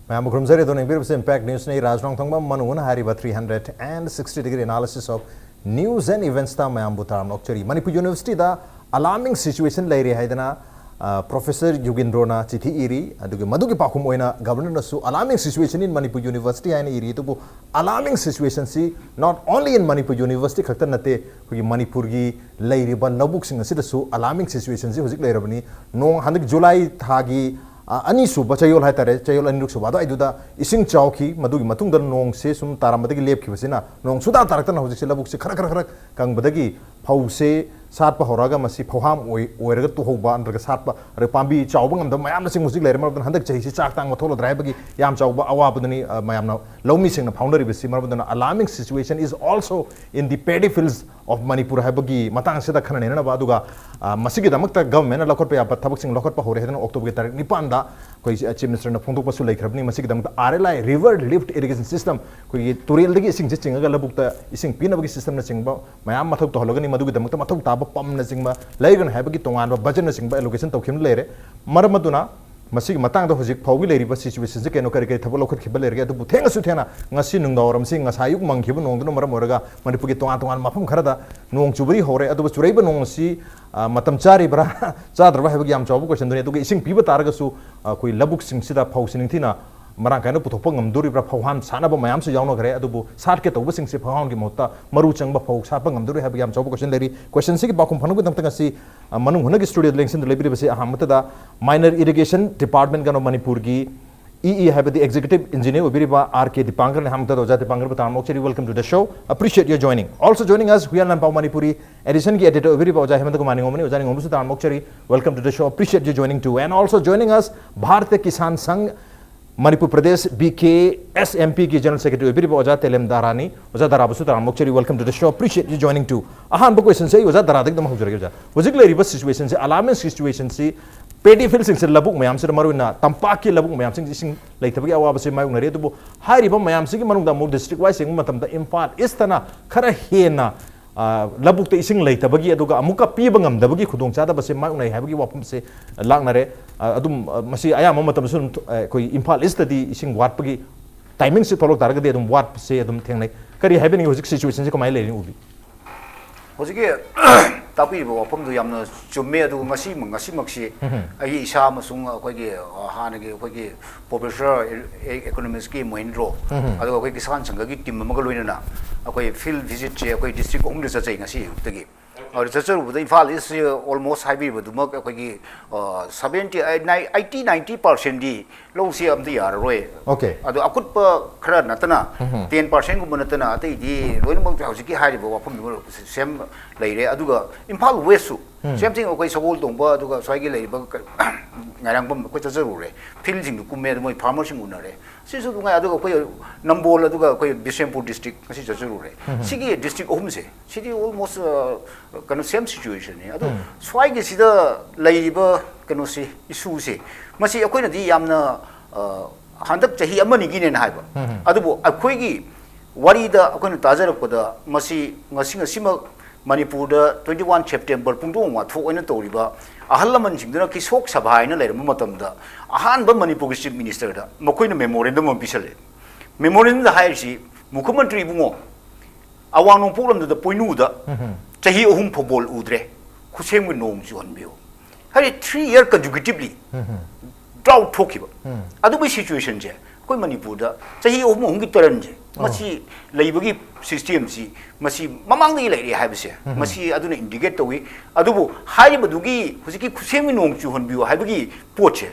Ma'am खुरमजरे दोनों बिर से इम्पैक्ट न्यूज़ ने राजनांग थंगबा मनुन हारिबा 360 degree analysis of news and events ता मैम बुतार नोक्चरी मणिपुर यूनिवर्सिटी दा अलार्मिंग सिचुएशन लेरे हाइदना प्रोफेसर युगेंद्रोना चिठी इरी अदुगे मदुगे पाखुम ओइना गवर्नर नसु alarming situation in Manipur university हाइना इरी तो अलार्मिंग सिचुएशन सी not only in Manipur university खक्ता नते खुगी मणिपुर गी लेरिबा लबुक सिंग सिदसु अलार्मिंग सिचुएशन सी हुजिक लेरबनी नोंग हंदक जुलाई थागी अनीसुब चयोल है चयोल अनिरुसुब इसिंग चाउखी मदुगी मतुंग नोंग से सुम तारामदगी लेपखिबसिना नोंग सुदा तारक्तना हुजिक से लबुक से खर खर खर कंगबदगी फौसे सातप होरागा मसी फौहाम ओइरगा तुहौबा अंदरगा सातप अरे पांबी चाउब ngam मयाम सिंग हुजिक लेरे मरबदन हंदक चही से चाक तांग मथोल द्राइबगी याम चाउब अवाबदनी मयामना लौमी सिंग फाउंडरी बिसि मरबदन alarming situation is also in the paddy fields of Manipur हैबगी मतंग से खनने ना बादुगा मसिगी दमक गवर्नमेंट लखोट या थबक सिंग लखोट होरे हेदन अक्टोबर तारीख 9 दा कोई चीफ मिनिस्टर ने फोंदोकपसु लेखरबनी मसिगी दमक आरएलआई रिवर लिफ्ट इरिगेशन सिस्टम कोई तुरेल दगी इसिंग चिंगा लबुकता इसिंग पिनबगी सिस्टम न चिंगबा मयाम मथक तो हलगनी मदुगी दमक मथक ताब पम न चिंगबा लेगन हैबगी तोंगान बजट न चिंगबा एलोकेशन तौखिम लेरे मरमदुना मसिगी मतंग हुजिक फौगी लेरिबा सिचुएशन से केनो करी थब लौखट खिब लेरगे अदु थेंगसु थेना ngasi नुंगदावरम सिंग ngसायुक मंगखिब नोंगदन मरम ओरगा मणिपुर की तोंगान तोंगान मफम खरदा नोंग चुबरी होरे अदु चुरैबा नोंगसी मतम चारिब्रा चाद्रबा हैबगी याम चावबो क्वेश्चन दुने अदुगे इसिंग पिबा तारगसु कोई लबुक सिंग सिदा फौसिनिंग थिना मरां कायनो पुथोपा ngमदुरिब्रा फौहान सानाबा मयाम से यावनो घरे अदुबु सात के तौबा सिंग से फौहान की मोता मरु चंगबा फौ सापा ngमदुरि हैबगी याम चावबो क्वेश्चन लेरी क्वेश्चन से की बाकुम फनुग दमतंग असि मनु हुनगी स्टूडियो लेंगसिन लेबिरि बसे अहमतदा माइनर इरिगेशन डिपार्टमेंट गनो मणिपुर की EE have the executive engineer Ubiriba RK Dipankar and Hamta Doja Dipankar Batan Mokcheri. Welcome to the show. Appreciate your joining. Also joining us, we are Pau Manipuri edition ki editor Ubiriba Oja Hemanta Kumani Omani Ojani Omusutan Mokcheri. Welcome to the show. Appreciate you joining too. And also joining us, Bharatiya Kisan Sangh Manipur Pradesh BKSMP ki General Secretary Ubiriba Oja Telem Darani Oja Darabusutan Mokcheri. Welcome to the show. Appreciate you joining too. Ahan bo question say Oja Daradik dam hujure Oja. Ojikle reverse situation se alarming situation se pedi fill सिंग से लबुक मयाम से मरुना तंपाक की लबुक मयाम सिंग सिंग लेथबगी अवाब से मायुक नरे तो हारिबा मयाम सिंग मनुंग मु district wise सिंग मतम the Imphal इस तना खरा हेना लबुक ते इसिंग लेथबगी अदुगा अमुका पीब ngमदबगी खुदोंग चादा बसे मायुक नै हाबगी वापम से लांगनरे अदुम मसी आयाम मतम सुन कोई इम्फाल इस तदी इसिंग वाटपगी टाइमिंग से थोलक तारगदे अदुम वाट से अदुम थेंगनै करी हाबनी हुजिक सिचुएशन से कमाय लेनि उबी होजिके तापीबो वफमदु यामना चुम्मे अदु ngasi maksi ai isa masung akoigi hanagi akoigi professor economics ki moindro adu akoigi kisan sangha ki team amaga loina akoi field visit che akoi district home research ngasi tagi और researcher बुदा Imphal इस almost Hibi बुदुमक अखोगी 70 80 90% दी लोग से अमदी यार रोए okay अदो अकुट प खरा नतना 10% गुम नतना अतै दी लोइन मक हौजिकी हाइबो वफम सेम लेरे अदुगा इम्फाल वेस्ट सेम थिंग अखोई सगोल दोंबा अदुगा स्वाइगी लेबा ngairang bam ko chajaru re field jing ku me moi farmer sing unare si su ngai aduga ko nambol aduga ko Bishampur district si chajaru re sigi district ohum se sigi almost kind of same situation ne adu swai gi sida leiba kano si issue se masi akoi na di yamna handak chahi amani gi ne na haiba adubu akoi gi wari da akoi na tajarak da masi ngasi ngasima Manipur da 21 September pungdong wa thok oina toriba ahallaman jingduna ki sok sabha ina leirma matamda ahan ba Manipur chief minister da makoina memorandum am bisale memorandum da hairsi mukhyamantri bungo awang nong program da poinu da chahi ohum phobol udre khusem gi nong jon bio hari 3 year consecutively drought thokiba adu bi situation je koi Manipur da chahi ohum gi taran je masi leibagi system si masi mamang ni leiri haibse masi aduna indicate towi adubu haibadugi husiki khusemi nong chu honbiu haibagi poche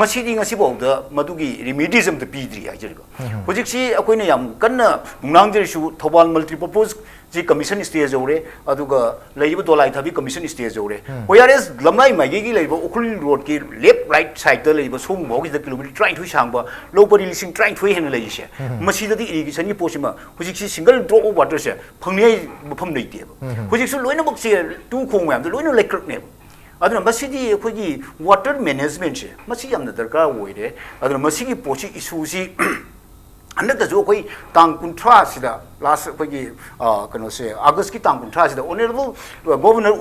masi di ngasi bawda madugi remediesm the pidri ajirga husiksi akoina yam kanna mungnang jesu thobal multipurpose ji commission stage ore aduga leiba dolai thabi commission stage ore whereas lamnai magi gi leiba ukul road ki left right side da leiba song bogi da kilometer trying to sangba low body listing trying to hen leise masi da di irrigation ni posima husiksi single drop of water se phangni mafam leite husiksi loina bak se tu khong yam da loina electric ne aduna masi di khogi water management se masi yamna darkar oire aduna masi gi pochi issue si हंदकसु अखोई तांग कुंथ्रा सिदा last अखोई कनो से अगस्त की तांग कुंथ्रा सिदा ऑनरेबल गवर्नर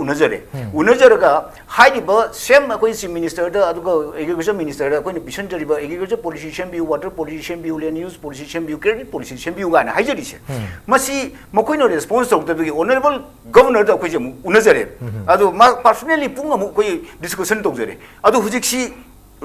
उनजरगा हाइदिबा सेम अखोई चीफ मिनिस्टर दा अदुगा एग्रीकल्चर मिनिस्टर दा अखोई पिशन जरिबा एग्रीकल्चर पॉलिसी सेम्बियु वाटर पॉलिसी सेम्बियु लैंड यूज पॉलिसी सेम्बियु क्रेडिट पॉलिसी सेम्बियु गाना हाइजरिसे मसी मखोइनो रेस्पॉन्स तौदबगी ऑनरेबल गवर्नर दा अखोई जमु उनजरे अदु मा पर्सनली पुंग अमु अखोई डिस्कशन तौजरे अदु हुजिक्सी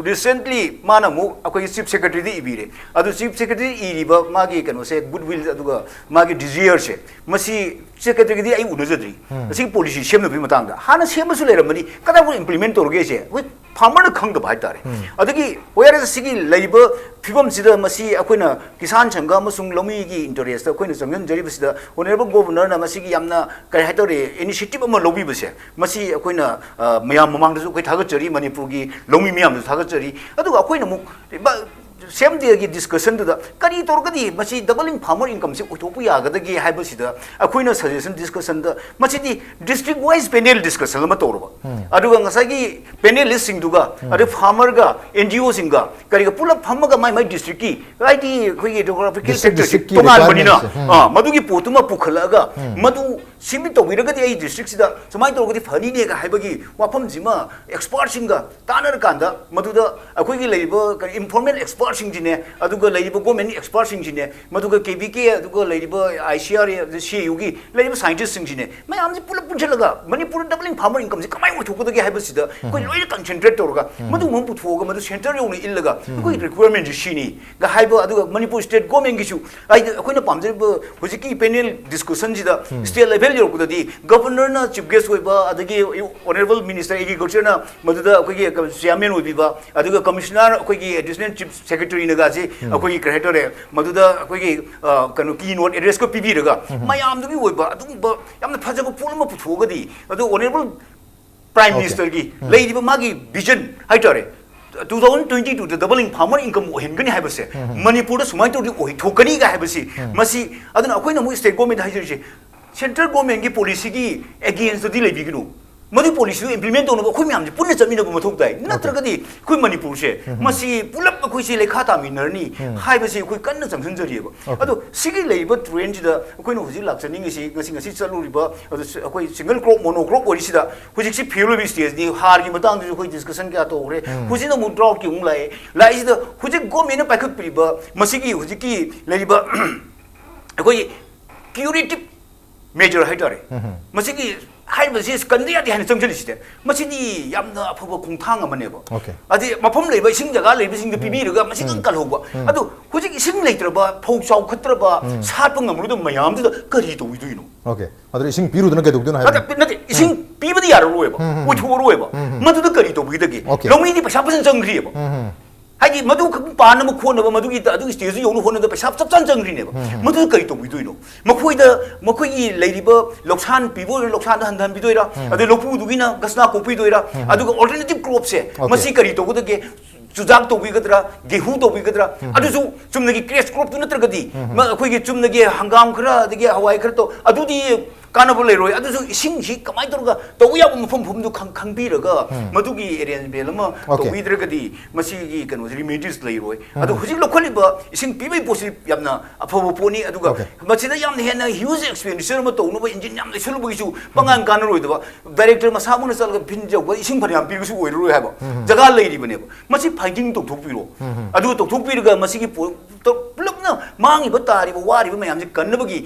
recently mana mu akoi chief secretary di ibire adu chief secretary iriba magi kano se goodwill aduga magi desire se masi secretary di ai unajadri asi policy sem no bi matang da hana sem su leram mani kada bu implement torge se we farmer na khang da bai tare adagi where is sigi leiba phibam sida masi akoina kisan changa masung lomi gi interest akoina jamgan jari bisida honorable governor na masi gi yamna kai haitore initiative ama lobi bise masi akoina mayam mamang da su kai thaga jari manipur gi lomi miyam da thaga jari aduga akoina mu same day की discussion दुदा करी तोरगदी मसी doubling farmer income से उठोपु यागदगी हाइबसिदा अखोइना सजेशन डिस्कशन द मसीदी डिस्ट्रिक्ट वाइज पैनल डिस्कशन म तोरबा अदुगा ngसागी पैनलिस्ट सिंग दुगा अदु फार्मर गा एनजीओ सिंग गा करी पुल फार्मर गा माई डिस्ट्रिक्ट की आईटी खोगी जोग्राफिकल सेक्टर तोंगान बनिना मदुगी पोतुमा पुखलागा मदु सिमि तोबिरगदी आई डिस्ट्रिक्ट सिदा समाई तोरगदी फनी ने गा हाइबगी वाफम जिमा एक्सपर्ट सिंग गा तानर कांदा मदुदा अखोगी लेबो इन्फॉर्मल एक्सपर्ट सिंजिने अदुगा लेबो गवर्नमेंट एक्सपर्ट सिंजिने मदुगा केबीके अदुगा लेबो आईसीआर सीयूगी लेबो साइंटिस्ट सिंजिने मैं आमजे पुल पुंछलगा मणिपुर डबलिंग फार्मर इनकम से कमाई उठोगदगे हाइबसिदा कोई लोइ कंसंट्रेट तोरगा मदु मम पुथोगा मदु सेंटर योनि इल्लगा कोई रिक्वायरमेंट सिनी गा हाइबो अदुगा मणिपुर स्टेट गवर्नमेंट गिसु आई अखोइना पामजेबो हुजिकी पैनल डिस्कशन जिदा स्टेट लेवल योरकुददी गवर्नर ना चीफ गेस्ट होइबा अदगी ऑनरेबल मिनिस्टर एग्रीकल्चर ना मदुदा अखोगी चेयरमैन होइबा अदुगा कमिश्नर अखोगी एडिशनल चीफ सेक्रेटरी नगाजी अखोगी क्रेडिटर मदुदा अखोगी कनो की नोट एड्रेस को पीबीरगा मयाम दुगी होइबा अदुबा यामना फजबा पुलमा पुथोगदी अदु ऑनरेबल प्राइम मिनिस्टर की लेदिबा मागी विजन हाइटरे 2022 द डबलिंग फार्मर इनकम ओहिनगनी हाइबसे मणिपुर सुमाइ तोदी ओहि ठोकनी गा हाइबसी मसी अदुना अखोइना मु स्टेट गवर्नमेंट हाइजरिसे सेंट्रल गवर्नमेंट की पॉलिसी की अगेंस्ट दी लेबिगनु मदु पॉलिसी इंप्लीमेंट तोनबो खुइ म्याम पुन्ने चमिनबो मथौक दाइ नत्रगदी खुइ मणिपुर से मसी पुलप खुइ से लेखा तामिनरनी हाइबसे खुइ कन्न चंगसनजरिबो अदु सिगी लेबो ट्रेंड जिदा खुइनो हुजि लाक्चनिंगसि ngasi चलुरिबो अदु अखोइ सिंगल क्रॉप मोनो क्रॉप ओरिसिदा हुजिसि फेलोबि स्टेज नि हार की मतंग जु खुइ डिस्कशन क्या तोरे हुजिनो मु ड्राउट की उंग लाइसिदा हुजि गवर्नमेंट पाइखत पिरिबो मसिगी हुजिकी लेरिबो अखोइ क्यूरेटिव मेजर हाइटरे मसिगी हाइबसे स्कंदिया दि हानि चंगजलिसिते मसिदी यामना अफबो खुंथांग अमनेबो अदि मफम लेबा इसिंग जगा लेबा सिंग पिबिरगा मसिगं कलहोबा अदु हुजिक इसिंग लेत्रबा फौ चाउ खत्रबा सातपंग अमरुद मयाम दु करि तोइदुइनो ओके अदु इसिंग पिरुदना के दुगदना हाइबा नते इसिंग पिबदि यारो रोएबा उथोरोएबा मदुद करि तोबिदगी लोमीदि पैसा पसन चंगरिएबा हाइदि मदु पान म खोनबा मदुगी अदुगी स्टेज योनु होनद पैसा चपचान चंगरिनेबा मदु करि तोबिदुइनो मखोइदि लेरिबा लोकसान पिबो लोकसान हनधन बिदोइरा अदु लोपु दुगिना गसना कोपिदोइरा अदुगा अल्टरनेटिव क्रॉप से मसी करि तोगदगे चुजाक तोबिगदरा गेहूं तोबिगदरा अदुसु चुमनगी क्रेश क्रॉप तु नत्रगदी अखोइगी चुमनगी हंगाम खरा अदगी हवाई खरा तो अदुदी कानबो लेरोय अदुसु इसिंग हि कमाय तोरगा तोया मफम फमदु खंगबिरगा मदुगी अरेंजमेंट अमा तोबिद्रगदी मसीगी कनो रिमेडीज लेरोय अदु हुजि लोखलिबा इसिंग पिबै पोसि यामना अफबो पोनी अदुगा मसिदा यामना हेना ह्यूज एक्सपेंडिचर म तोनुबा इंजिन याम लेसलुबगिसु पंगान कानरोयदबा डायरेक्टर मसामुना चलगा भिनजौबा इसिंग फरियाम पिगसु ओइरोय हाबा जगा लेरिबनेबा मसि फाइटिंग तोथोकपिरो अदु तोथोकपिरगा मसिगी पुलपना मांगिबा तारिबा वारिबा मयामजे कन्नबगी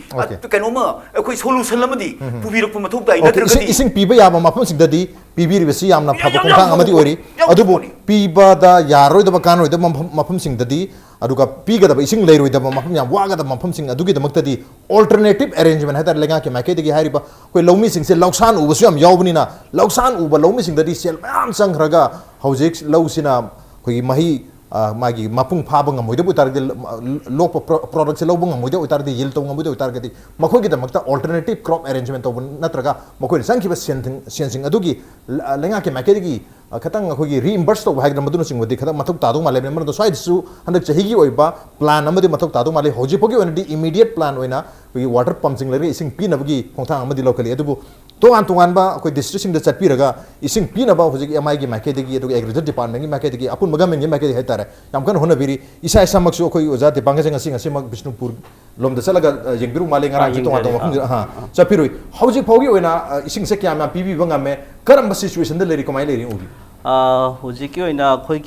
कनोमा अखोइ सोल्यूशन लमदी पुबिरक मथौक ताइ नत्रगदी इसिंग पिबा याबा मफम सिंगददी पिबिरिबसि यामना फबा खुंथांग अमदि ओइरि अदुबो पिबादा यारोइदबा कानरोइदबा मफम सिंगददी अदुगा पिगदबा इसिंग लेरोइदबा मफम याम वागदबा मफम सिंग अदुगी दमक्तदी अल्टरनेटिव अरेंजमेंट हाइता लेगा के माकेदगी हारिबा कोइ लौमी सिंगसे लौसान उबसु याम यावबनिना लौसान उबा लौमी सिंगददी सेल मयाम संग्रगा हौजिक लौसिना कोइ मही मागी मपुंग फाबंग मोइदे उतारदे लोप प्रोडक्ट से लोबंग मोइदे उतारदे यिल तोंग मोइदे उतारगदि मखोगी दमक्ता अल्टरनेटिव क्रॉप अरेंजमेंट तोब नत्रगा मखोइ संखिबा सेंसिंग अदुगी लेंगा के माकेदगी खतंग अखोगी रीइंबर्स तो हाइग नमदुन सिंगवदि खतंग मथुक तादु माले नमर दो स्वाइदसु हंदक चहिगी ओइबा प्लान अमदि मथुक तादु माले होजिपोगी ओनदि इमीडिएट प्लान ओइना वी वाटर पंपिंग लेरे इसिंग पिनबगी खोंथांग अमदि लोकली अदुबु तोान तोानबा अखोई डिस्ट्रिक्ट चटपीरगा इसिंग पीनबा हुजिक एमआई की माइकेदगी अदुगा एग्रीकल्चर डिपार्टमेंट की माइकेदगी अपुन गवर्नमेंट की माइकेदगी हाइतारे याम कन होनबिरी इसा इसामक्सु अखोई ओजा दिपांग जंग सिंग सिमक बिष्णुपुर लोमदा चलगा यंगबिरु माले ngara ji तोान तोान हा चटपीरुई हौजिक फौगी ओइना इसिंग से क्या मा पीबी बंगामे करम सिचुएशन द लेरी कमाई लेरी उगी हुजिक ओइना अखोई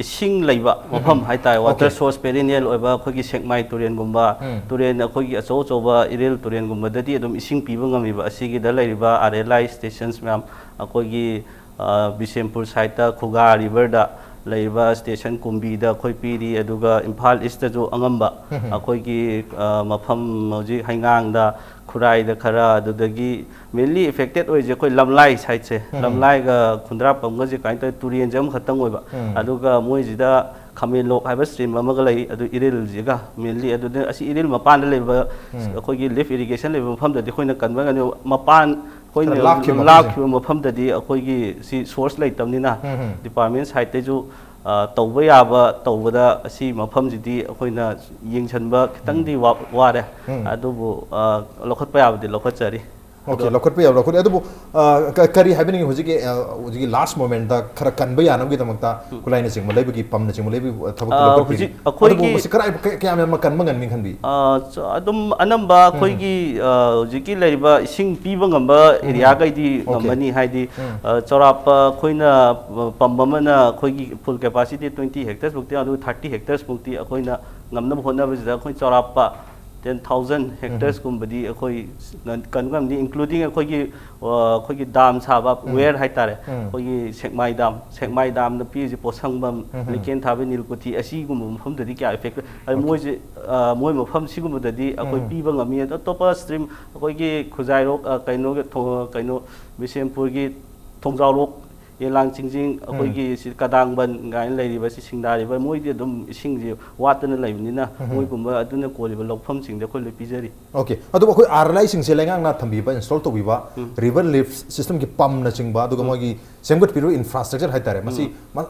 इसिंग लेबा मफम हाइताय वाटर सोर्स पेरिनियल ओबा अखोई सेकमाई तुरेन गुम्बा तुरेन अखोई अचौ अचौबा इरेल तुरेन गुम्बा ददी अदुम इसिंग पीबा ngamiba asigi da leiriba RLI stations मैम अखोई बिशेमपुर साइड खुगा रिवर दा लेरिबा स्टेशन कुंबी दा अखोई पीरी अदुगा इम्फाल ईस्ट जो अंगम्बा अखोई मफम हौजिक हाइंगांग दा खुराई दा खरा अदुदगी मेनली इफेक्टेड ओइजे अखोई लमलाई साइड से लमलाई गा खुंद्रा पंग जे काइन त तुरियन जम खतंग ओइबा अदुगा मोइजिदा खामेन लोक हाइबा स्ट्रीम अमगा लई अदु इरेल जिगा मेनली अदु असि इरेल मपान लेबा अखोई लिफ्ट इरिगेशन लेबा मफम ददी खोइना कनबा गनो मपान लाख मफम ददी अखोई सी सोर्स लेतमनिना डिपार्टमेंट साइड ते जो तौबा याबा तौबदा असि मफम जिदी अखोइना यिंगछनबा खितंगदी वारे अदुबो लखतपा याबदि लखतचरी ओके लखतपा याब लखत अदुबो करी हाइबनि हुजिकी लास्ट मोमेंट दा खरा कनबा यानमगी दमकता कुलाइना सिंग मलेबगी पमना सिंग मलेबी थबक लखत हुजि अखोइगी मसि कराइ क्या म कनबा गनमि खनबी अदुम अनंबा अखोइगी हुजिकी लेरिबा इसिंग पीबा ngamba एरिया गैदी ngambani हाइदी चौरापा अखोइना पम्बमना अखोइगी फुल कैपेसिटी 20 हेक्टर्स मुक्ति अदु 30 हेक्टर्स मुक्ति अखोइना ngamna होनबजिदा अखोइ चौरापा 10,000 हेक्टर्स गुम्बदी अखोई कनगमदी इंक्लूडिंग अखोई दाम साबा वेयर हाइतारे अखोई सेकमाई दाम द पी पोसंगबम लेकेन थाबे नीलकुथी असी गुम मफमददी क्या इफेक्ट मोय मोय मफम सिगुमददी अखोई पीबा ngami अतोपा स्ट्रीम अखोई खुजाइरो कइनो बिशेमपुर की थोंजावलोक येलांग चिंजिंग अखोई कदांगबन गाइन लेरिबा सिंगदारिबा मोइदि अदुम इसिंगजे वातना लेबनिना मोइगुम्बा अदुना कोलिबा लौफम सिंगदे अखोई ले पिजरी ओके अदुबा अखोई आरलाई सिंगसे लेंगांग ना थंबीबा इंस्टॉल तोबीबा रिवर लिफ्ट सिस्टम की पम न चिंगबा अदुगा मोगी सेमगट पिरो इंफ्रास्ट्रक्चर हाइतारे मसी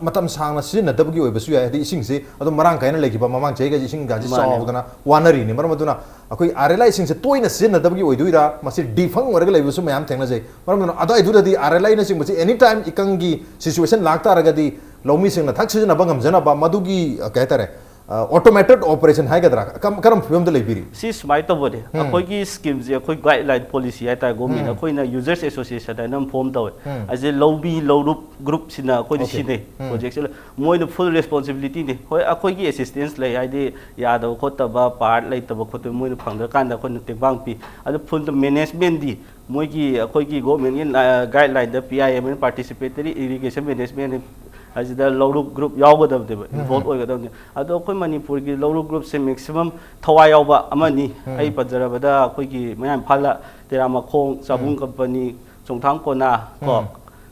मतम सांगना सिनदबगी ओइबसु याय हदि इसिंगसे अदु मरांग काइना लेगिबा ममांग चेगा इसिंग गाजी सावदना वानरी ने मरमदुना अखोई आरलाई सिंगसे तोइना सिनदबगी ओइदुइरा मसी डिफंग ओरगा लेबिसु मयाम थेंगना जै मरमदुना अदु आइदुदि आरलाई न सिंगबसी एनी टाइम इकंगी सिचुएशन लागता रगदी लौमी सिंगना थक सिजना बंगम जना बा मदुगी कहतारे ऑटोमेटेड ऑपरेशन है गदरा करम फिल्म द लेबिरी सी स्माइट तो बोले अखोई की स्कीम जे अखोई गाइडलाइन पॉलिसी है ता गवर्नमेंट अखोई ना यूजर्स एसोसिएशन है नम फॉर्म तवे अजे लौबी लौरुप ग्रुप सिना अखोई सिने प्रोजेक्ट से मोय द फुल रिस्पांसिबिलिटी ने होय अखोई की असिस्टेंस ले आइदे यादव खोतबा पार्ट लेतबा खोत मोय फंग कांदा अखोई तेबांग पी अदु फुल मैनेजमेंट दी मोय की अखोई की गवर्नमेंट गाइडलाइन द पीआईएम पार्टिसिपेटरी इरिगेशन मैनेजमेंट अजिदा लौरुप ग्रुप यावगदबदेबा इन्वॉल्व ओइगदबने अदो अखोई मणिपुर की लौरुप ग्रुप से मैक्सिमम थवाई यावबा अमनी आई पजरबदा अखोई की मयाम फाला तेरामखोंग साबुन कंपनी चोंथांग कोना को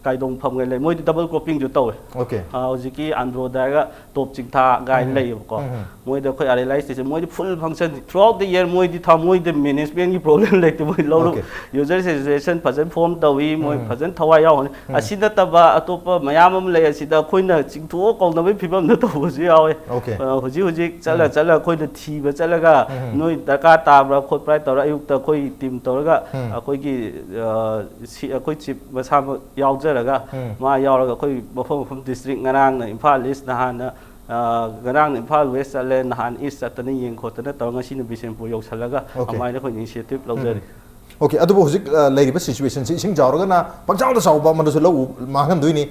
काइदोंग फमगे ले मोय डबल क्रॉपिंग जो तवे ओके हौजिकी आंध्रोदागा टॉप चिंथा गाइन लेबको मोय द खै आरएलआई स्टेशन मोय full function through out the year मोय था मोय द मैनेजमेंट की प्रॉब्लम लेते मोय लौरुप यूजर एसोसिएशन फजन फॉर्म तवी मोय फजन थवा याव असिदा तबा अतोप मयाम ले असिदा खोइना चिंथो कौनबे फिबम न तबुजु यावे हुजि हुजि चला खोइना थीबा चलगा नोय दरकार ताब्रा खोप्राय तौर अयुक्त खोइ टीम तौरगा अखोइ की अखोइ चिप मसा यावजर मा यावरगा अखोई मफम district ngaraang na Imphal East nahan ngaraang Imphal West ale nahan East atana yeng khotana taw ngasi na Bisempur yausalaga amaina khoi initiative laujari okay अदुबो हुजिक लेरिबा सिचुएशन से इसिंग जावरगना पंचावदा सावबा मनदुस लो माहन दुइनी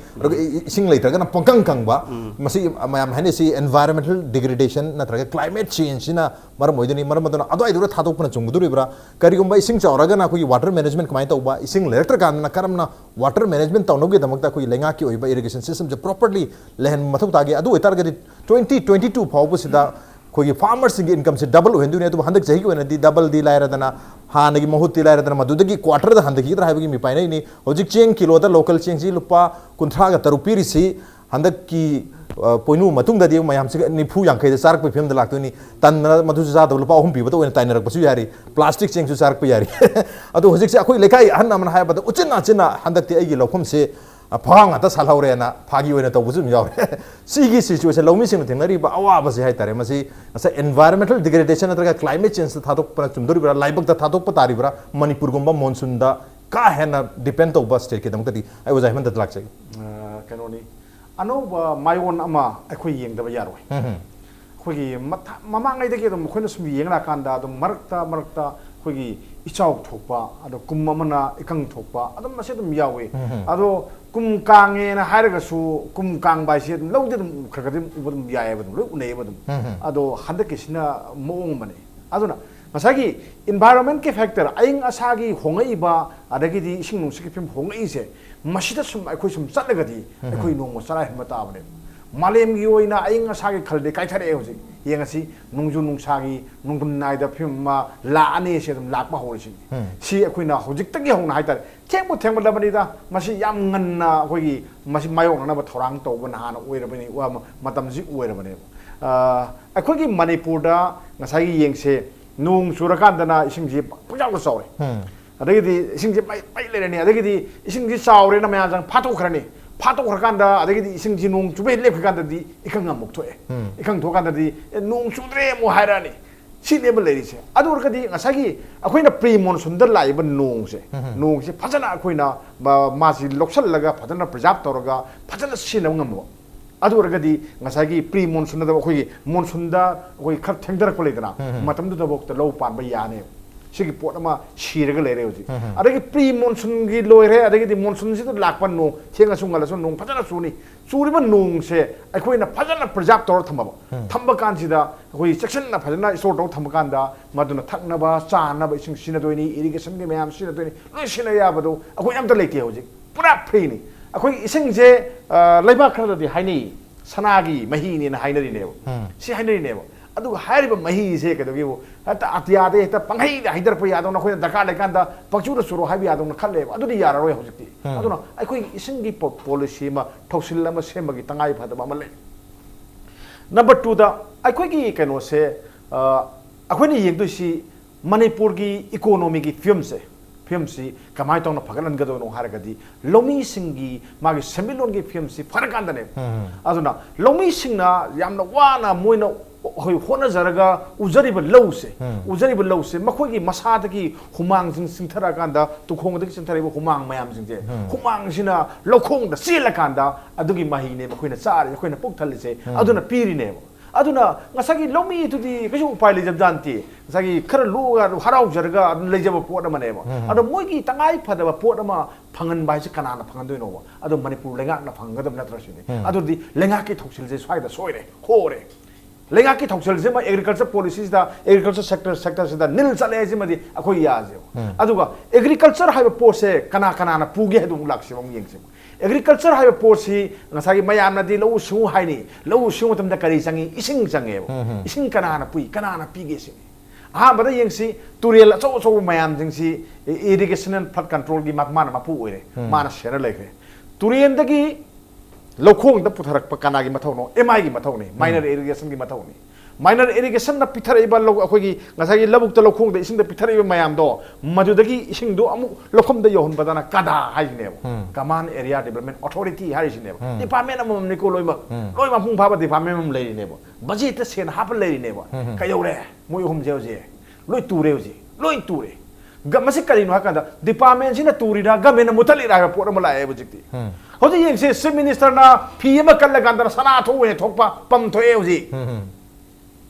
इसिंग लेत्रगना पंकंग कंगबा मसी मयाम हनेसी एनवायरमेंटल डिग्रेडेशन नत्रगा क्लाइमेट चेंज ना मरम होइदनी मरम मदना अदो आइदुरा थादोपना चुंगदुरिब्रा करिगुम्बा इसिंग जावरगना कोई वाटर मैनेजमेंट कमाय तौबा इसिंग लेटर कानना करमना वाटर मैनेजमेंट तौनोगे दमकता कोई लेंगा की ओइबा इरिगेशन सिस्टम जे प्रॉपर्ली लेहन मथु तागे अदु इतारगदि 2022 फावबसिदा कोई फार्मर्स की इनकम से डबल होइंदुने तो हंदक जही को दी डबल दी लायरदना हानगी महूत लायरदना मदुदगी क्वार्टर द हंदकी द्राइबगी मी पाइनै नि होजिक चेंग किलो द लोकल चेंग जी लुपा 30 गा तरुपीरी सी हंदक की पोइनु मतुंग ददी मयाम से निफु यांखै द सारक पे फिल्म द लाक्तुनी तन मधु जा द लुपा 3 पीबो तो ताइनरक पसु यारी प्लास्टिक चेंग सु सारक पे यारी अदो होजिक से अखोई लेखाई हन अमन हाय बद उचिना चिना हंदक ते आगी लौखम से फांग आता सालहौरेना फागी ओइना तौबुजुम यावरे सिगी सिचुएशन लौमी सिंग थेंगरी बा अवाब से हाइतारे मसी असा एनवायरमेंटल डिग्रेडेशन नत्रगा क्लाइमेट चेंज थादोक पर चुमदोरी बरा लाइबक द थादोक पतारी बरा मणिपुर गुम्बा मॉनसून दा ꯀꯥ ꯍꯦꯟꯅ ꯗꯤꯄꯦꯟ ꯇꯧꯕ ꯁ꯭ꯇꯦꯠꯀꯤꯗꯃꯛꯇꯗꯤ ꯑꯩ ꯑꯣꯖꯥ ꯍꯦꯃꯟꯇꯗ ꯂꯥꯛꯆꯒꯦ ꯀꯩꯅꯣꯅꯤ ꯑꯅꯧꯕ ꯃꯥꯏꯑꯣꯟ ꯑꯃ ꯑꯩꯈꯣꯏ ꯌꯦꯡꯗꯕ ꯌꯥꯔꯣꯏ ꯑꯩꯈꯣꯏꯒꯤ ꯃꯃꯥꯡꯉꯩꯗꯒꯤ ꯑꯗꯨꯝ ꯑꯩꯈꯣꯏꯅ ꯁꯨꯝ ꯌꯦꯡꯂꯀꯥꯟꯗ ꯑꯗꯨꯝ ꯃꯔꯛꯇ ꯑꯩꯈꯣꯏꯒꯤ ꯏꯆꯥꯎ ꯊꯣꯛꯄ ꯑꯗꯣ ꯀꯨꯝ ꯑꯃꯅ ꯏꯀꯪ ꯊꯣꯛꯄ ꯑꯗꯨꯝ ꯃꯁꯤ ꯑꯗꯨꯝ ꯌꯥꯎꯏ ꯑꯗꯣ ꯀꯨꯝ ꯀꯥꯡꯉꯦꯅ ꯍꯥꯏꯔꯒꯁꯨ ꯀꯨꯝ ꯀꯥꯡꯕ ꯍꯥꯏꯁꯦ ꯑꯗꯨꯝ ꯂꯧꯗꯤ ꯑꯗꯨꯝ ꯈꯔ ꯈꯔꯗꯤ ꯎꯕ ꯑꯗꯨꯝ ꯌꯥꯏꯑꯕ ꯑꯗꯨꯝ ꯂꯣꯏ ꯎꯅꯩꯑꯕ ꯑꯗꯨꯝ ꯑꯗꯣ ꯍꯟꯗꯛꯀꯤꯁꯤꯅ ꯃꯑꯣꯡ ꯑꯃꯅꯤ ꯑꯗꯨꯅ ꯉꯁꯥꯏꯒꯤ ꯏꯟꯚꯥꯏꯔꯣꯟꯃꯦꯟꯠꯀꯤ ꯐꯦꯛꯇꯔ ꯑꯏꯪ ꯑꯁꯥꯒꯤ ꯍꯣꯡꯉꯛꯏꯕ ꯑꯗꯒꯤꯗꯤ ꯏꯁꯤꯡ ꯅꯨꯡꯁꯤꯠꯀꯤ ꯐꯤꯕꯝ ꯍꯣꯡꯉꯛꯏꯁꯦ ꯃꯁꯤꯗ ꯁꯨꯝ ꯑꯩꯈꯣꯏ ꯁꯨꯝ ꯆꯠꯂꯒꯗꯤ ꯑꯩꯈꯣꯏ ꯅꯣꯡꯃ ꯆꯔꯥꯏꯍꯟꯕ ꯇꯥꯕꯅꯦꯕ ꯃꯥꯂꯦꯝꯒꯤ ꯑꯣꯏꯅ ꯑꯏꯪ ꯑꯁꯥꯒꯤ ꯈꯜꯗꯤ ꯀꯥꯏꯊꯔꯛꯑꯦ ꯍꯧꯖꯤꯛ ꯌꯦꯡꯉꯁꯤ ꯅꯣꯡꯖꯨ ꯅꯨꯡꯁꯥꯒꯤ ꯅꯣꯡꯗꯝ ꯅꯥꯏꯗ ꯐꯤꯕꯝ ꯑꯃ ꯂꯥꯛꯑꯅꯤ ꯁꯤ ꯑꯗꯨꯝ ꯂꯥꯛꯄ ꯍꯧꯔꯤꯁꯤꯅꯤ ꯁꯤ ꯑꯩꯈꯣꯏꯅ ꯍꯧꯖꯤꯛꯇꯒꯤ ꯍꯧꯅ ꯍꯥꯏꯇꯥꯔꯦ ꯊꯦꯡꯕꯨ ꯊꯦꯡꯃꯜꯂꯕꯅꯤꯗ ꯃꯁꯤ ꯌꯥꯝ ꯉꯟꯅ ꯑꯩꯈꯣꯏꯒꯤ ꯃꯁꯤ ꯃꯥꯌꯣꯛꯅꯅꯕ ꯊꯧꯔꯥꯡ ꯇꯧꯕ ꯍꯥꯟꯅ ꯑꯣꯏꯔꯕꯅꯤ ꯃꯇꯝꯁꯤ ꯑꯣꯏꯔꯕꯅꯦꯕ ꯑꯩꯈꯣꯏꯒꯤ ꯃꯅꯤꯄꯨꯔꯗ ꯉꯁꯥꯏꯒꯤ ꯌꯦꯡꯁꯦ ꯅꯣꯡ ꯆꯨꯔꯀꯥꯟꯗꯅ ꯏꯁꯤꯡꯁꯤ ꯄꯪꯆꯥꯎꯗ ꯆꯥꯎꯔꯦ ꯑꯗꯒꯤꯗꯤ ꯏꯁꯤꯡꯁꯤ ꯄꯩ ꯂꯩꯔꯅꯤ ꯑꯗꯒꯤꯗꯤ ꯏꯁꯤꯡꯁꯤ ꯆꯥꯎꯔꯦꯅ ꯃꯌꯥꯝꯁꯦ ꯐꯥꯠꯇꯣꯛꯈ꯭ꯔꯅꯤ ꯐꯥꯠꯇꯣꯛꯈ꯭ꯔꯀꯥꯟꯗ ꯑꯗꯒꯤꯗꯤ ꯏꯁꯤꯡꯁꯤ ꯅꯣꯡ ꯆꯨꯕ ꯂꯦꯞꯈ꯭ꯔꯀꯥꯟꯗꯗꯤ ꯏꯀꯪ ꯑꯃꯨꯛ ꯊꯣꯛꯑꯦ ꯏꯀꯪ ꯊꯣꯛꯀꯥꯟꯗꯗꯤ ꯅꯣꯡ ꯆꯨꯗ꯭ꯔꯦ ꯑꯃꯨꯛ ꯍꯥꯏꯔꯛꯑꯅꯤ ꯁꯤꯅꯦꯕ ꯂꯩꯔꯤꯁꯦ ꯑꯗꯨ ꯑꯣꯏꯔꯒꯗꯤ ꯉꯁꯥꯏꯒꯤ ꯑꯩꯈꯣꯏꯅ ꯄ꯭ꯔꯤ ꯃꯣꯟꯁꯨꯟꯗ ꯂꯥꯛꯏꯕ ꯅꯣꯡꯁꯦ ꯐꯖꯅ ꯑꯩꯈꯣꯏꯅ ꯃꯥꯁꯤ ꯂꯧꯁꯤꯜꯂꯒ ꯐꯖꯅ ꯄ꯭ꯔꯤꯖꯥꯕ ꯇꯧꯔꯒ ꯐꯖꯅ ꯁꯤꯖꯤꯟꯅꯕ ꯉꯝꯕ ꯑꯗꯨ ꯑꯣꯏꯔꯒꯗꯤ ꯉꯁꯥꯏꯒꯤ ꯄ꯭ꯔꯤ ꯃꯣꯟꯁꯨꯟꯗ ꯑꯩꯈꯣꯏꯒꯤ ꯃꯣꯟꯁꯨꯟꯗ ꯑꯩꯈꯣꯏ ꯈꯔ ꯊꯦꯡꯊꯔꯛꯄ ꯂꯩꯗꯅ ꯃꯇꯝꯗꯨꯗꯐꯥꯎꯗ ꯂꯧ ꯄꯥꯟꯕ ꯌꯥꯅꯦꯕ ꯁꯤꯒꯤ ꯄꯣꯠ ꯑꯃ ꯁꯤꯔꯒ ꯂꯩꯔꯦ ꯍꯧꯖꯤꯛ ꯑꯗꯒꯤ ꯄ꯭ꯔꯤ ꯃꯣꯟꯁꯨꯟꯒꯤ ꯂꯣꯏꯔꯦ ꯑꯗꯒꯤꯗꯤ ꯃꯣꯟꯁꯨꯟꯁꯤꯗ ꯂꯥꯛꯄ ꯅꯣꯡ ꯊꯦꯡꯉꯁꯨ ꯉꯜꯂꯁꯨ ꯅꯣꯡ ꯐꯖꯅ ꯆꯨꯅꯤ ꯆꯨꯔꯤꯕ ꯅꯣꯡꯁꯦ ꯑꯩꯈꯣꯏꯅ ꯐꯖꯅ ꯄ꯭ꯔꯤꯖꯥꯕ ꯇꯧꯔ ꯊꯝꯕ ꯀꯥꯟꯁꯤꯗ ꯑꯩꯈꯣꯏ ꯆꯦꯛꯁꯤꯟꯅ ꯐꯖꯅ ꯏꯁꯇꯣꯔ ꯇꯧꯔ ꯊꯝꯕ ꯀꯥꯟꯗ ꯃꯗꯨꯅ ꯊꯛꯅꯕ ꯆꯥꯅꯕ ꯏꯁꯤꯡ ꯁꯤꯖꯤꯟꯅꯗꯣꯏꯅꯤ ꯏꯔꯤꯒꯦꯁꯟꯒꯤ ꯃꯌꯥꯝ ꯁꯤꯖꯤꯟꯅꯗꯣꯏꯅꯤ ꯂꯣꯏ ꯁꯤꯖꯤꯟꯅ ꯌꯥꯕꯗꯣ ꯑꯩꯈꯣꯏ ꯑꯝꯇ ꯂꯩꯇꯦ ꯍꯧꯖꯤꯛ ꯄꯨꯔꯥ ꯐ꯭ꯔꯤꯅꯤ ꯑꯩꯈꯣꯏ ꯏꯁꯤꯡꯁꯦ ꯂꯩꯕꯥꯛ ꯈꯔꯗꯗꯤ ꯍꯥꯏꯅꯩ ꯁꯅꯥꯒꯤ ꯃꯍꯤꯅꯦꯅ ꯍꯥꯏꯅꯔꯤꯅꯦꯕ ꯁꯤ ꯍꯥꯏꯅꯔꯤꯅꯦꯕ ꯑꯗꯨꯒ ꯍꯥꯏꯔꯤꯕ ꯃꯍꯤꯁꯦ ꯀꯩꯗꯧꯒꯦꯕꯨ ꯍꯦꯛꯇ ꯑꯇꯤꯌꯥꯗ ꯍꯦꯛꯇ ꯄꯪꯍꯩꯗ ꯍꯩꯗꯔꯛꯄ ꯌꯥꯗꯧꯅ ꯑꯩꯈꯣꯏꯅ ꯗꯔꯀꯥꯔ ꯂꯩꯀꯥꯟꯗ ꯄꯪꯆꯨꯗ ꯆꯨꯔꯣ ꯍꯥꯏꯕ ꯌꯥꯗꯧꯅ ꯈꯜꯂꯦꯕ ꯑꯗꯨꯗꯤ ꯌꯥꯔꯔꯣꯏ ꯍꯧꯖꯤꯛꯇꯤ ꯑꯗꯨꯅ ꯑꯩꯈꯣꯏꯒꯤ ꯏꯁꯤꯡꯒꯤ ꯄꯣꯂꯤꯁꯤ ꯑꯃ ꯊꯧꯁꯤꯜ ꯑꯃ ꯁꯦꯝꯕꯒꯤ ꯇꯉꯥꯏ ꯐꯗꯕ ꯑꯃ ꯂꯩ ꯅꯝꯕꯔ 2ꯗ ꯑꯩꯈꯣꯏꯒꯤ ꯀꯩꯅꯣꯁꯦ ꯑꯩꯈꯣꯏꯅ ꯌꯦꯡꯗꯣꯏꯁꯤ ꯃꯅꯤꯄꯨꯔꯒꯤ ꯏꯀꯣꯅꯣꯃꯤꯒꯤ ꯐꯤꯕꯝꯁꯤ ꯀꯃꯥꯏꯅ ꯇꯧꯅ ꯐꯒꯠꯍꯟꯒꯗꯕꯅꯣ ꯍꯥꯏꯔꯒꯗꯤ ꯂꯧꯃꯤꯁꯤꯡꯒꯤ ꯃꯥꯒꯤ ꯁꯦꯟꯃꯤꯠꯂꯣꯟꯒꯤ ꯐꯤꯕꯝꯁꯤ ꯐꯔꯀꯥꯟꯗꯅꯦ ꯑꯗꯨꯅ ꯂꯧꯃꯤꯁꯤꯡꯅ ꯌꯥꯝꯅ ꯋꯥꯅ ꯃꯣꯏꯅ ꯑꯩꯈꯣꯏ ꯍꯣꯠꯅꯖꯔꯒ ꯎꯖꯔꯤꯕ ꯂꯧꯁꯦ ꯃꯈꯣꯏꯒꯤ ꯃꯁꯥꯗꯒꯤ ꯍꯨꯃꯥꯡꯁꯤꯡ ꯆꯤꯡꯊꯔꯀꯥꯟꯗ ꯇꯨꯈꯣꯡꯗꯒꯤ ꯆꯤꯡꯊꯔꯛꯏꯕ ꯍꯨꯃꯥꯡ ꯃꯌꯥꯝꯁꯤꯡꯁꯦ ꯍꯨꯃꯥꯡꯁꯤꯅ ꯂꯧꯈꯣꯡꯗ ꯆꯦꯜꯂꯀꯥꯟꯗ ꯑꯗꯨꯒꯤ ꯃꯍꯩꯅꯦꯕ ꯑꯩꯈꯣꯏꯅ ꯆꯥꯔꯤꯁꯦ ꯑꯩꯈꯣꯏꯅ ꯄꯨꯛ ꯊꯜꯂꯤꯁꯦ ꯑꯗꯨꯅ ꯄꯤꯔꯤꯅꯦꯕ ꯑꯗꯨꯅ ꯉꯁꯥꯏꯒꯤ ꯂꯧꯃꯤꯗꯨꯗꯤ ꯀꯩꯁꯨ ꯎꯄꯥꯏ ꯂꯩꯖꯕꯖꯥꯟꯇꯦ ꯉꯁꯥꯏꯒꯤ ꯈꯔ ꯂꯣꯛꯑꯒ ꯍꯔꯥꯎꯖꯔꯒ ꯑꯗꯨꯝ ꯂꯩꯖꯕ ꯄꯣꯠ ꯑꯃꯅꯦꯕ ꯑꯗꯣ ꯃꯣꯏꯒꯤ ꯇꯉꯥꯏ ꯐꯗꯕ ꯄꯣꯠ ꯑꯃ ꯐꯪꯍꯟꯕ ꯍꯥꯏꯁꯦ ꯀꯅꯥꯅ ꯐꯪꯍꯟꯗꯣꯏꯅꯣꯕ ꯑꯗꯣ ꯃꯅꯤꯄꯨꯔ ꯂꯩꯉꯥꯛꯅ ꯐꯪꯒꯗꯕ ꯅꯠꯇ꯭ꯔ ꯁꯤꯅꯤ ꯑꯗꯨꯗꯤ ꯂꯩꯉꯥꯛꯀꯤ ꯊꯧꯁꯤꯜꯁꯦ ꯁ꯭ꯋꯥꯏꯗ ꯁꯣꯏꯔꯦ ꯍꯣꯔꯦ ꯂꯩꯉꯥꯛꯀꯤ ꯊꯧꯁꯤꯜꯁꯦ ꯑꯃ ꯑꯦꯒ꯭ꯔꯤꯀꯜꯆꯔ ꯄꯣꯂꯤꯁꯤꯁꯤꯗ ꯑꯦꯒ꯭ꯔꯤꯀꯜꯆꯔ ꯁꯦꯛꯇꯔꯁꯤꯗ ꯅꯤꯜ ꯆꯠꯂꯦ ꯍꯥꯏꯁꯤꯃꯗꯤ ꯑꯩꯈꯣꯏ ꯌꯥꯁꯦꯕ ꯑꯗꯨꯒ ꯑꯦꯒ꯭ꯔꯤꯀꯜꯆꯔ ꯍꯥꯏꯕ ꯄꯣꯠꯁꯦ ꯀꯅꯥꯅ ꯄꯨꯒꯦ ꯍꯥꯏꯕ ꯑꯃꯨꯛ ꯂꯥꯛꯁꯦꯕ ꯑꯃꯨꯛ ꯌꯦꯡꯁꯦꯕ ꯑꯦꯒ꯭ꯔꯤꯀꯜꯆꯔ ꯍꯥꯏꯕ ꯄꯣꯠꯁꯤ ꯉꯁꯥꯏꯒꯤ ꯃꯌꯥꯝꯅꯗꯤ ꯂꯧꯎ ꯁꯤꯡꯎ ꯍꯥꯏꯅꯤ ꯂꯧꯎ ꯁꯤꯡꯎ ꯃꯇꯝꯗ ꯀꯔꯤ ꯆꯪꯉꯤ ꯏꯁꯤꯡ ꯆꯪꯉꯦꯕ ꯏꯁꯤꯡ ꯀꯅꯥꯅ ꯄꯨꯏ ꯀꯅꯥꯅ ꯄꯤꯒꯦ ꯁꯤꯅꯤ ꯑꯍꯥꯟꯕꯗ ꯌꯦꯡꯁꯤ ꯇꯨꯔꯦꯜ ꯑꯆꯧ ꯑꯆꯧꯕ ꯃꯌꯥꯝꯁꯤꯡꯁꯤ ꯏꯔꯤꯒꯦꯁꯟ ꯑꯦꯟ ꯐ꯭ꯂꯠ ꯀꯟꯇ꯭ꯔꯣꯜꯒꯤ ꯃꯥꯅ ꯃꯄꯨ ꯑꯣꯏꯔꯦ ꯃꯥꯅ ꯁꯦꯟꯅ ꯂꯩꯈ꯭ꯔꯦ ꯇꯨꯔꯦꯟꯗꯒꯤ ꯂꯧꯈꯣꯡꯗ ꯄꯨꯊꯔꯛꯄ ꯀꯅꯥꯒꯤ ꯃꯊꯧꯅꯣ MIꯒꯤ ꯃꯊꯧꯅꯤ ꯃꯥꯏꯅꯔ ꯏꯔꯤꯒꯦꯁꯟꯒꯤ ꯃꯊꯧꯅꯤ ꯃꯥꯏꯅꯔ ꯏꯔꯤꯒꯦꯁꯟꯅ ꯄꯤꯊꯔꯛꯏꯕ ꯑꯩꯈꯣꯏꯒꯤ ꯉꯁꯥꯏꯒꯤ ꯂꯧꯕꯨꯛꯇ ꯂꯧꯈꯣꯡꯗ ꯏꯁꯤꯡꯗ ꯄꯤꯊꯔꯛꯏꯕ ꯃꯌꯥꯝꯗꯣ ꯃꯗꯨꯗꯒꯤ ꯏꯁꯤꯡꯗꯣ ꯑꯃꯨꯛ ꯂꯧꯐꯝꯗ ꯌꯧꯍꯟꯕꯗꯅ ꯀꯗꯥ ꯍꯥꯏꯁꯤꯅꯦꯕ ꯀꯃꯥꯟ ꯑꯦꯔꯤꯌꯥ ꯗꯦꯕꯂꯞꯃꯦꯟ ꯑꯣꯊꯣꯔꯤꯇꯤ ꯍꯥꯏꯔꯤꯁꯤꯅꯦꯕ ꯗꯤꯄꯥꯔꯠꯃꯦꯟ ꯑꯃꯃꯝꯅꯤꯀꯣ ꯂꯣꯏꯅꯃꯛ ꯃꯄꯨꯡ ꯐꯥꯕ ꯗꯤꯄꯥꯔꯠꯃꯦꯟ ꯑꯃ ꯂꯩꯔꯤꯅꯦꯕ ꯕꯖꯦꯠꯇ ꯁꯦꯟ ꯍꯥꯞꯄ ꯂꯩꯔꯤꯅꯦꯕ ꯀꯩꯗꯧꯔꯦ ꯃꯣꯏ ꯑꯍꯨꯝꯁꯦ ꯍꯧꯖꯤꯛ ꯂꯣꯏ ꯇꯨꯔꯦ ꯍꯧꯖꯤꯛ ꯂꯣꯏ ꯇꯨꯔꯦ ꯃꯁꯤ ꯀꯔꯤꯅꯣ ꯍꯥꯏꯀꯥꯟꯗ ꯗꯤꯄꯥꯔꯠꯃꯦꯟꯁꯤꯅ ꯇꯨꯔꯤꯔ ꯒꯃꯦꯟꯅ ꯃꯨꯊꯠꯂꯤꯔ ꯍꯥꯏꯕ ꯄꯣꯠ ꯑꯃ ꯂꯥꯛꯑꯦ ꯍꯧꯖꯤꯛꯇꯤ ꯍꯧꯖꯤꯛ ꯌꯦꯡꯁꯦ ꯆꯤꯐ ꯃꯤꯅꯤꯁꯇꯔꯅ ꯐꯤ ꯑꯃ ꯀꯜꯂꯀꯥꯟꯗ ꯁꯅꯥ ꯊꯣꯛꯑꯦ ꯊꯣꯛꯄ ꯄꯝ ꯊꯣꯛꯑꯦ ꯍꯧꯖꯤꯛ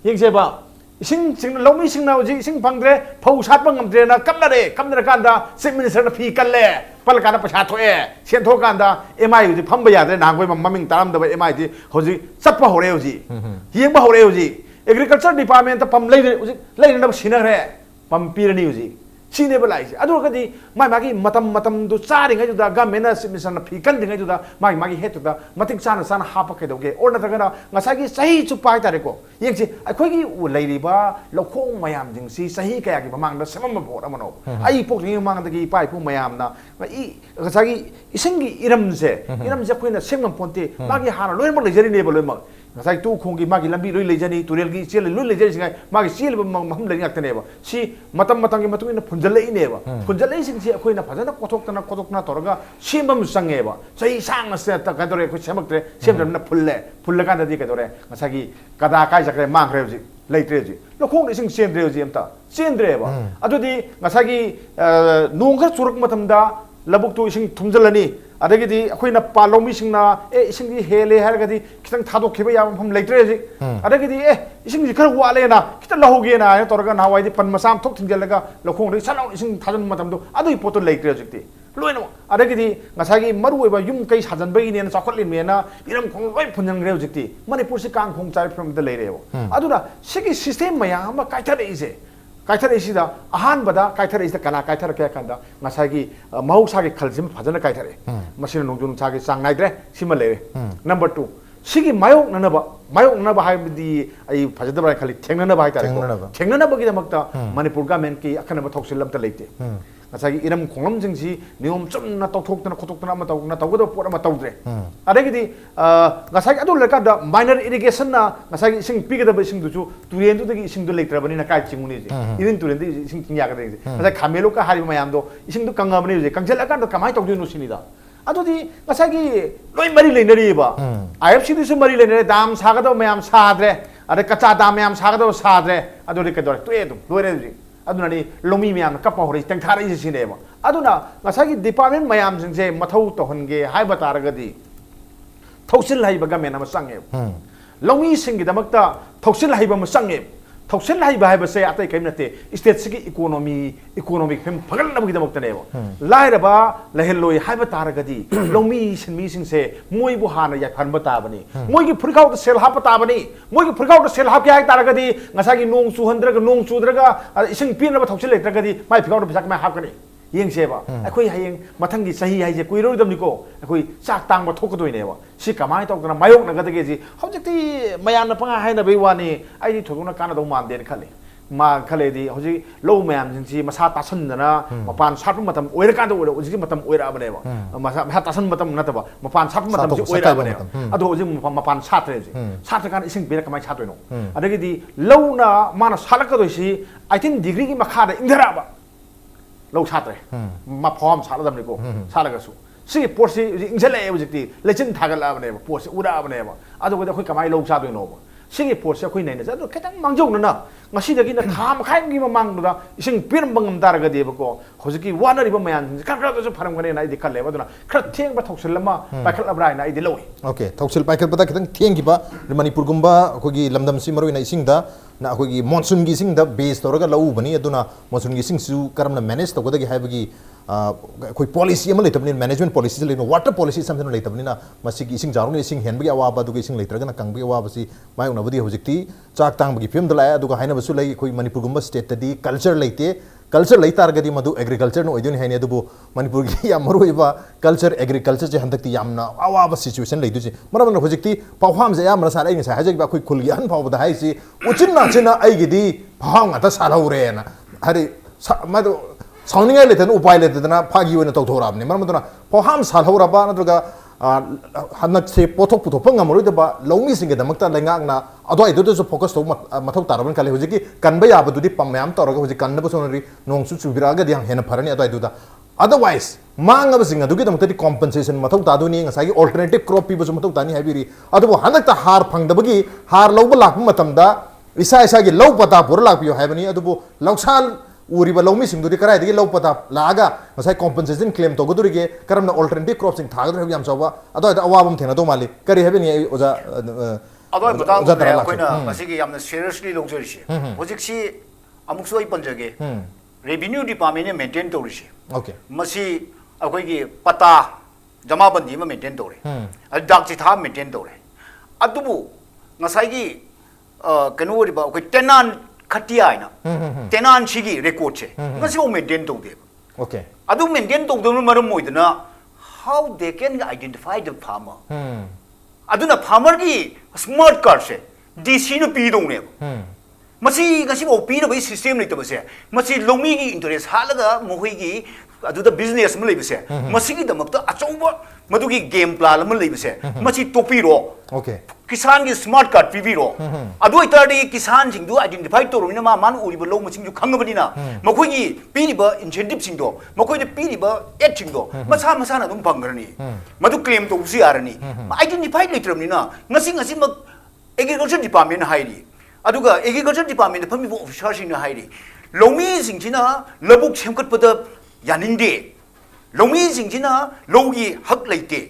ꯌꯦꯡꯁꯦꯕ ꯏꯁꯤꯡ ꯂꯧꯃꯤꯁꯤꯡꯅ ꯍꯧꯖꯤꯛ ꯏꯁꯤꯡ ꯐꯪꯗ꯭ꯔꯦ ꯐꯧ ꯁꯥꯠꯄ ꯉꯝꯗ꯭ꯔꯦꯅ ꯀꯞꯅꯔꯀꯥꯟꯗ ꯆꯤꯐ ꯃꯤꯅꯤꯁꯇꯔꯅ ꯐꯤ ꯄꯜꯂꯀꯥꯟꯗ ꯄꯩꯁꯥꯊꯣꯛꯑꯦ ꯁꯦꯟ ꯊꯣꯛꯀꯥꯟꯗ MI ꯍꯧꯖꯤꯛ ꯐꯝꯕ ꯌꯥꯗ꯭ꯔꯦ ꯅꯍꯥꯟꯈꯣꯏ ꯃꯃꯤꯡ ꯇꯥꯔꯝꯗꯕ MIꯗꯤ ꯍꯧꯖꯤꯛ ꯆꯠꯄ ꯍꯧꯔꯦ ꯍꯧꯖꯤꯛ ꯌꯦꯡꯕ ꯍꯧꯔꯦ ꯍꯧꯖꯤꯛ ꯑꯦꯒ꯭ꯔꯤꯀꯜꯆꯔ ꯗꯤꯄꯥꯔꯠꯃꯦꯟꯇ ꯄꯝ ꯂꯩꯅꯕ ꯁꯤꯟꯅꯈ꯭ꯔꯦ ꯄꯝ ꯄꯤꯔꯅꯤ ꯍꯧꯖꯤꯛ ꯁꯤꯅꯦꯕ ꯂꯥꯛꯏꯁꯦ ꯑꯗꯨ ꯑꯣꯏꯔꯒꯗꯤ ꯃꯥꯒꯤ ꯃꯇꯝꯗꯨ ꯆꯥꯔꯤꯉꯩꯗꯨꯗ ꯒꯃꯦꯟꯅ ꯆꯤꯐ ꯃꯤꯅꯤꯁꯇꯔꯅ ꯐꯤ ꯀꯟꯗ꯭ꯔꯤꯉꯩꯗꯨꯗ ꯃꯥꯒꯤ ꯍꯦꯠꯇꯨꯗ ꯃꯇꯤꯛ ꯆꯥꯅ ꯍꯥꯞꯄ ꯀꯩꯗꯧꯒꯦ ꯑꯣꯔ ꯅꯠꯇ꯭ꯔꯒꯅ ꯉꯁꯥꯏꯒꯤ ꯆꯍꯤ ꯆꯨꯞꯄ ꯍꯥꯏꯇꯥꯔꯦꯀꯣ ꯌꯦꯡꯁꯤ ꯑꯩꯈꯣꯏꯒꯤ ꯂꯩꯔꯤꯕ ꯂꯧꯈꯣꯡ ꯃꯌꯥꯝꯁꯤꯡꯁꯤ ꯆꯍꯤ ꯀꯌꯥꯒꯤ ꯃꯃꯥꯡꯗ ꯁꯦꯝꯃꯝꯕ ꯄꯣꯠ ꯑꯃꯅꯣ ꯑꯩ ꯄꯣꯛꯇ꯭ꯔꯤꯉꯩ ꯃꯃꯥꯡꯗꯒꯤ ꯏꯄꯥ ꯏꯄꯨ ꯃꯌꯥꯝꯅ ꯉꯁꯥꯏꯒꯤ ꯏꯁꯤꯡꯒꯤ ꯏꯔꯝꯁꯦ ꯑꯩꯈꯣꯏꯅ ꯁꯦꯝꯉꯝ ꯄꯣꯟꯇꯦ ꯃꯥꯒꯤ ꯍꯥꯟꯅ ꯂꯣꯏꯅꯃꯛ ꯂꯩꯖꯔꯤꯅꯦꯕ ꯂꯣꯏꯅꯃꯛ ngasai tu khong gi magi lambi loi lejani turel gi chel loi lejani singai magi chel maham lei ngak tane ba si matam gi matu ina phunjalei ne ba phunjalei sing si akhoi na phajana kothok na toraga simbam sange ba sai sang na se ta ka dore ko semak tre sem na phulle kan da di ka dore ngasai gi kada kai jakre mang re ji leitre ji lo khong sing sem re ji amta sem re ba adu di ngasai gi nong kha churak matam da labuk tu sing thumjalani adagidi akhoi na palomi sing na ising di hele har gadi kitang thadok kheba ya pham leitre ji adagidi ising ji khar wale na kita lahoge na torga na wai di pan masam thok thingjalaga lokhong ri sanau ising thajan matam do adui poto leitre ji ti loino adagidi ngasagi maru oi ba yum kai sajan bai ne na chakhotlin me na iram khong loi phunjang re ji ti manipur si kang khong chai from the leire aduna sigi system maya ma kaithar ise kaithar isida ahan bada kaithar isida kana kaithar kya kanda ngasagi mahusagi khaljim phajana kaithar masina nongjun chagi sang naidre sima lere number 2 sigi mayok nanaba haibdi ai phajada ba khali thengna na ba haitare thengna na ba gi damakta manipur government ki akhana ba thoksil lamta leite ngasagi iram khonglam jingsi niom chumna tawthokna khotokna ma tawna tawgado por ma tawdre adagidi ngasagi adu leka da minor irrigation na ngasagi sing pigada ba sing du turen du dagi sing du leitra bani na kai chinguni ji irin turen di sing tingya ga de ngasagi khamelo ka hari mayam do sing du kanga bani je kangjel akan do kamai tawdu nu sinida adudi ngasagi loi mari leinari ba IFC du su mari leinare dam sagado mayam sadre ade kacha dam mayam sagado sadre aduri ka dore tu edum loire ji aduna ni lomi mayam ka pahori tang thara isi sineba aduna ngasagi department mayam sing je mathau to honge haiba taragadi thausil haiba ga mena ma sange lomi sing gi damakta thausil haiba ma sange thausil haiba haiba se atai kaim nate state sigi economic phim phagal na gi damakta ne laira ba lahelloi haiba taragadi lomi sin mi sing se moi bu hana ya phan bata bani moi gi phurkau da sel hap ta bani moi gi phurkau da sel hap ya taragadi ngasagi nong su handraga nong su draga ising pin na thausil letragadi mai phikau da bisak mai hap kani yeng seba akhoi hayeng mathangi sahi haije kuiro dam niko akhoi chak tang ba thokdoi ne ba si kamai tok na mayok na gadage ji hojikti mayan na panga haina be wani ai di thoguna kana do man de khale ma khale di hoji low mayam jinsi masa tasan na mapan sat matam oira kan do hoji matam oira ba ne ba masa tasan matam na ta ba mapan sat matam ji oira ba ne ado hoji mapan sat re ji sat kan ising be kamai sat no adagi di low na mana salaka do si I think degree ki makha da indara ba lau chatre ma phom sala dam ni ko sala ga su si porsi ingzele e bujiti lechin thagal la bane porsi ura bane ba adu ko khoi kamai lau cha do no ba si porsi khoi nei na ja do ketang mangjau na ngasi dagi na kham khai ngi ma mang da ising pin bangam dar ga de ba ko hojiki wanari ba mayan ka ka do pharam gane na idi khale ba duna khra theng ba thoksil lama ba khal abrai na idi loi okay thoksil pai khal pata kitang theng gi ba manipur gumba khogi lamdam si maroi na ising da na khogi monsoon gi sing da base toraga lau bani aduna monsoon gi sing su karamna manage to godagi haibagi koi policy ama leitabni management policy leino water policy something leitabni na masi gi sing jarung sing hen bagi awa ba du gi sing leitraga na kang bagi awa basi mai una badi hojikti chak tang bagi film dala adu ga haina basu lei koi manipur gumba state tadi culture leite culture leitar gadi madu agriculture no oiduni haini adu manipur gi ya maru iba culture agriculture je handakti yamna awa ba situation leidu ji maram na hojikti pawham je ya mara sa ai ni sa hajik ba koi khulgi an paw da hai si uchin na china ai gi di phang ata salhaure na hari madu sauningai le tan upai le tan phagi wena tok thorab ne maram duna pawham salhaura ba na druga hanak se pothok puthok ngamroi da ba lomi sing ge damakta lengak na adoi do so focus to mathau taraban kale hojiki kanba ya ba du di pamyam toraga hojik kanna ba sonari nong su chubiraga di hena pharani adoi du da otherwise manga ba singa du gi damakta di compensation mathau ta du ni ngasai alternative crop pi ba so mathau ta ni haibiri adu hanak ta har phang da bagi har loba lak matam da isa isa gi low pata pur lak pi haibani adu loksal uriba lomi sing duri karai digi low pata laga ngasai compensation claim to goduri ge karamna alternative crops sing thagad yam sawa ado awabam thena do mali kari habeni oja ado badang koina masigi yamna seriously longjori shi hojik si amuk soi panjage revenue department ne maintain to ri shi okay masi akoi gi pata jama bandi ma maintain to re dak chi tha maintain to re adubu ngasai gi kanu ri ba akoi tenan khatia ina tenan chigi record che ngasi o maintain to de okay adu maintain to do maram moidna how they can identify the farmer aduna farmer gi smart card se dc no pi dong ne masi ngasi o pi no bai system nei tabase masi lomi gi interest halaga mohoi gi aduda business ma leibase masi gi damakta achauba madu gi game plan ma leibase masi topi ro okay किसान की smart card पीबीरो अदु इतारदी किसान सिंगदु identify तोरमिना मान उरिबो लो मसिंगदु खंगबनिना मखोइगी पीरिबो incentive सिंगदो मखोइदे पीरिबो add सिंगदो मसा मसाना दुम फंगरनी मदु क्लेम तोबुसि यारनी आइडेंटिफाई लेत्रमनिना ngasi ngasi mak agriculture department हाइरी अदुगा agriculture department फमिबो ऑफिसर सिंगना हाइरी लौमी सिंगसिना लबुक सेमकटपदा यानिंदे लौमी सिंगसिना लौगी हक लेते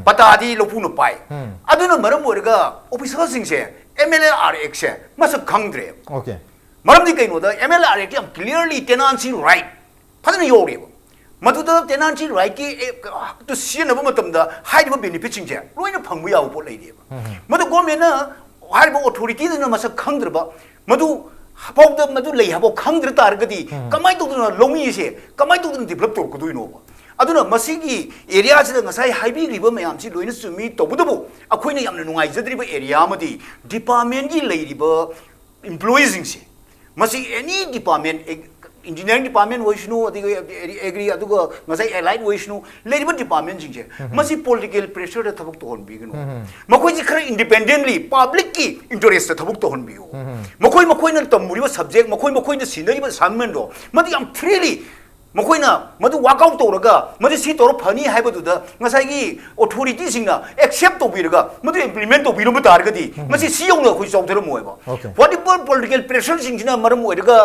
पतादी लोपुन पाई अदुना मरम ओरगा ऑफिसर सिंगसे MLRX से मसक खंगद्रे ओके मरमदी कइनोदा MLRX याम क्लियरली टेनेंसी राइट फदन योरेबो मदुदा टेनेंसी राइट की तो सिनबो मतमदा हाइदबो बेनिफिट सिंगसे लोइना फंगबो याव पो लेदेबो मदु गवर्नमेंट हाइबो अथॉरिटी दना मसक खंगद्रबा मदु हपौदा मदु लेय हबो खंगद्र तारगदी कमाय तोदना लौमी से कमाय तोदना डेवलप तोरकदुइनोबो अदुना मसीगी एरिया से ngасai हाइबीग्रिबो मयाम सि लोइना सुमी तोबुदबो अखोइना यामना नुंगाइजद्रिबो एरिया मदि डिपार्टमेंट की लेरिबो एम्प्लॉइज सिंगसे मसी एनी डिपार्टमेंट इंजीनियरिंग डिपार्टमेंट वइसनु अदिगो एग्री अदुगो ngасai एलाइड वइसनु लेरिबो डिपार्टमेंट सिंगसे मसी पॉलिटिकल प्रेशर द थबक तोहन बिगनो मखोइ जि खरा इंडिपेंडेंटली पब्लिक की इंटरेस्ट द थबक तोहन बियो मखोइ मखोइना तमुरिबो सब्जेक्ट मखोइ मखोइना सिनरिबो असाइनमेंट दो मदि याम फ्रीली मखोइना मदु वर्कआउट तोरगा मदि सि तोर फनी हाइबदुदा ngасaiगी अथॉरिटी सिंगना एक्सेप्ट तोबिरगा मदु इंप्लीमेंट तोबिरबो तारगदी मसि सियौना खै चौथर मोयबा व्हाट इज पॉलिटिकल प्रेशर सिंगना मरम ओइरगा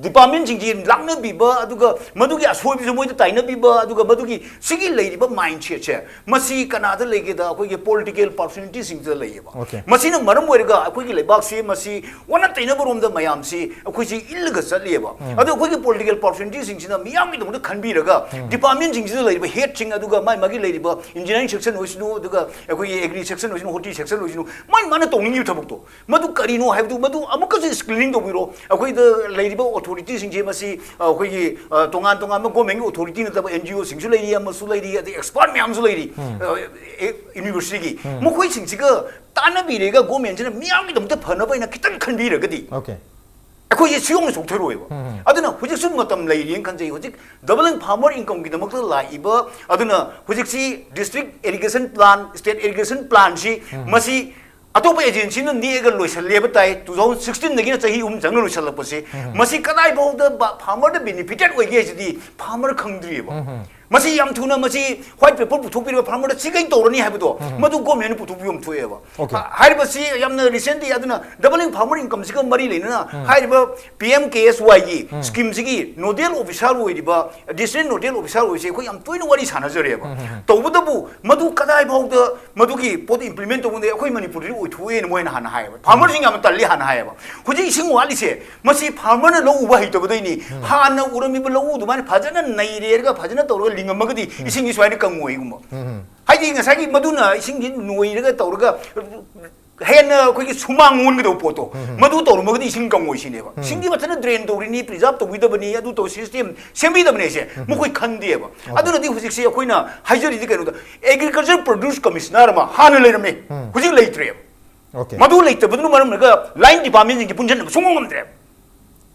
डिपार्टमेंट सिंगि लांगना बिबा अदुगा मदुगी असोइबिसु मोइदा ताइना बिबा अदुगा मदुगी सिगि लेरिबा माइंडसेट से मसि कनादा लेगेदा अखोइगे पॉलिटिकल पर्सनालिटी सिंगदा लेयबा मसिना मरम ओइरगा अखोइगे लेबाक से मसि वना तैना बरोमदा मयाम सि अखोइसि इल्लगा चलेबा अदु अखोइगे पॉलिटिकल पर्सनालिटी सिंगसिना मियामि दमदा खनबिरगा डिपार्टमेंट सिंगसिना लेरिबा हेड सिंग अदुगा माइ मागी लेरिबा इंजीनियरिंग सेक्शन होइसनु अदुगा अखोइगे एग्री सेक्शन होइसनु होटी सेक्शन होइसनु माइ माना तोंगिंगि थबकतो मदु करिनो हाइबदु मदु अमुकसि स्क्रीनिंग तोबिरो अखोइदा लेरिबा अथॉरिटी सिंगजे मसि अखोइगे तोंगान तोंगान गवर्नमेंट अथॉरिटी नतबा एनजीओ सिंगसु लेरि अमसु लेरि अदि एक्सपर्ट म्यामसु लेरि यूनिवर्सिटी की मखोइ सिंगसिगा तानाबिरेगा गवर्नमेंट सिना मियामि दमदा फनबैना खितन खनबिरगदी ओके अखोइ सियोंग सोथरोयबा अदुना हुजिक सुम मतम लेरियन खनजै हुजिक डबलिंग फार्मर इनकम की दमक लाइबा अदुना हुजिक सि district irrigation plan state irrigation plan सि मसि अतोप एजेंसी ने निएगा लोइसलेबा ताई 2016 दगी चाही जंग लोइसलपसे मसि कदाइ बहु फार्मर द बेनिफिटेड ओइगे जदि फार्मर खंद्रिबा मसी याम थुना मसी व्हाइट पेपर पुथोपिर फार्मर सिगै तोरनी हाबदो मदु गवर्नमेंट पुथोपियम थोएबा हाइबसी यामना रिसेंटली अदुना डबलिंग फार्मर इनकम सिगा मरी लेना हाइबा पीएमकेएसवाई की स्कीम सिगी नोडल ऑफिसर ओइदिबा डिस्ट्रिक्ट नोडल ऑफिसर ओइसे खो याम तोइन वरी सानाजरेबा तौबदबु मदु कदाइ भाउद मदुगी पोत इंप्लीमेंट तौबुंदे अखोइ मणिपुर ओइथोए मोयना हाना हायबा फार्मर सिंग याम तल्ली हाना हायबा हुजि इसिंग वालिसे मसी फार्मर न लो उबा हितबदैनी हाना उरमिबा लो उदुमाने फजना नैरेरगा फजना तौरगा लिंगमगदी इसिंगी स्वाइना कंगोइगुम हाइदि ngасaiगी मदुना इसिंगी नोइरगा तौरगा हेन अखोइगी सुमांग मोनगदो पोतो मदु तौरमगदी इसिंग कंगोइसिनेबा सिंगी मथना ड्रेन तौरिनी प्रिजर्व तौबिदबनी अदु तो सिस्टम सेमबिदबने से मखोइ खनदेबा अदुनदि हुजिकसे अखोइना हाइजरिदि कइनोदा एग्रीकल्चर प्रोड्यूस कमिश्नर मा हाना लेरमे हुजिक लेइत्रे ओके मदु लेइतबदु मरमगा लाइन डिपार्टमेंट जिंगी पुंजन सुंगमद्रे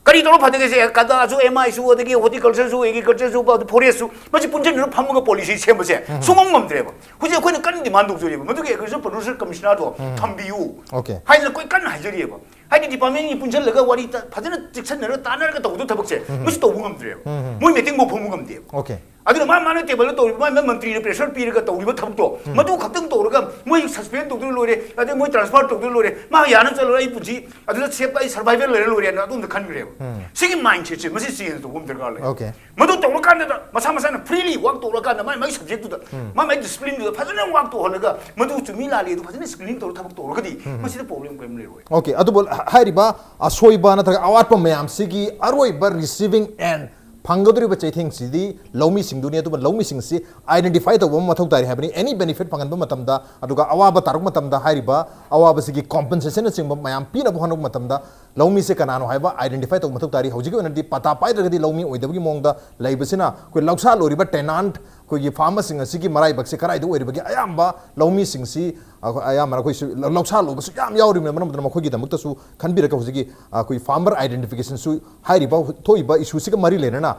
करी तौर फदगे कदा जो एमआई सु अदगी हॉर्टिकल्चर सु एग्रीकल्चर सु फॉरेस्ट सु मछि पुंजन फमगा पॉलिसी सेमबसे सुंगमद्रेबा हुजि अखोइना कन डिमांड दोजरिबा मदुगे एग्रीकल्चर प्रोड्यूसर कमिश्नर तो थंबियु ओके हाइना कोइ कन हाइजरिबा हाइदि डिपार्टमेंट नि पुंजन लगा वारी फजन चिक्सनर तानरगा तौदु थबकसे मछि तौबु ngमद्रेबा मोइ मीटिंग बो फमु ngमदे ओके अदुना मा टेबल तौरिबा मा मंत्री ने प्रेशर पीरगा तौरिबा थबतो मदु खतंग तौरगा मोइ सस्पेंड तौदु लोरे अदे मोइ ट्रांसफर तौदु लोरे मा याना चलो आई पुजी अदुना सेप आई सर्वाइवल लेरे लोरे ना अदुन खनग्रेबा सिगी माइंडसेट से मसी चेंज तो गुम दरकार ले ओके मदु तौरकान मसा मसा ना फ्रीली वर्क तौरकान मा सब्जेक्ट तु मा डिसिप्लिन तु फजन वर्क तो हलगा मदु चुमी लाले तु फजन स्क्रीनिंग तौर थबक तौरगदी मसी प्रॉब्लम कम ले रोय ओके अदुबोल हाइरिबा असोइबा नथगा अवाटपा मयाम सिगी अरोइबा रिसीविंग एंड फंगदुरिबा चैथिंग सिदी लौमी सिंगदुनी अदुबा लौमी सिंगसी आइडेंटिफाई तब मथौ तारि हाबनी एनी बेनिफिट फंगनबा मतमदा अदुगा अवाबा तारुक मतमदा हाइरिबा अवाबा सिगी कॉम्पेंसेशन सिंगबा मयाम पीनबो हनुक मतमदा लौमी से कनानो हाइबा आइडेंटिफाई तब मथौ तारि हौजिगे ओनदि पता पाइदरगदि लौमी ओइदबगी मोंगदा लैबसिना कोइ लौसा लोरिबा टेनांट कोइ फार्मर सिंग सिगी मराइ बक्से कराइदो ओइरबगी अयाम्बा लौमी सिंगसी अयामरा कोइ लौसा लोबसु याम याउरिमे मनमदन मखोगी दमक्तसु खनबिरका हौजिगी कोइ फार्मर आइडेंटिफिकेशन सु हाइरिबा थोइबा इशू सिगा मरि लेना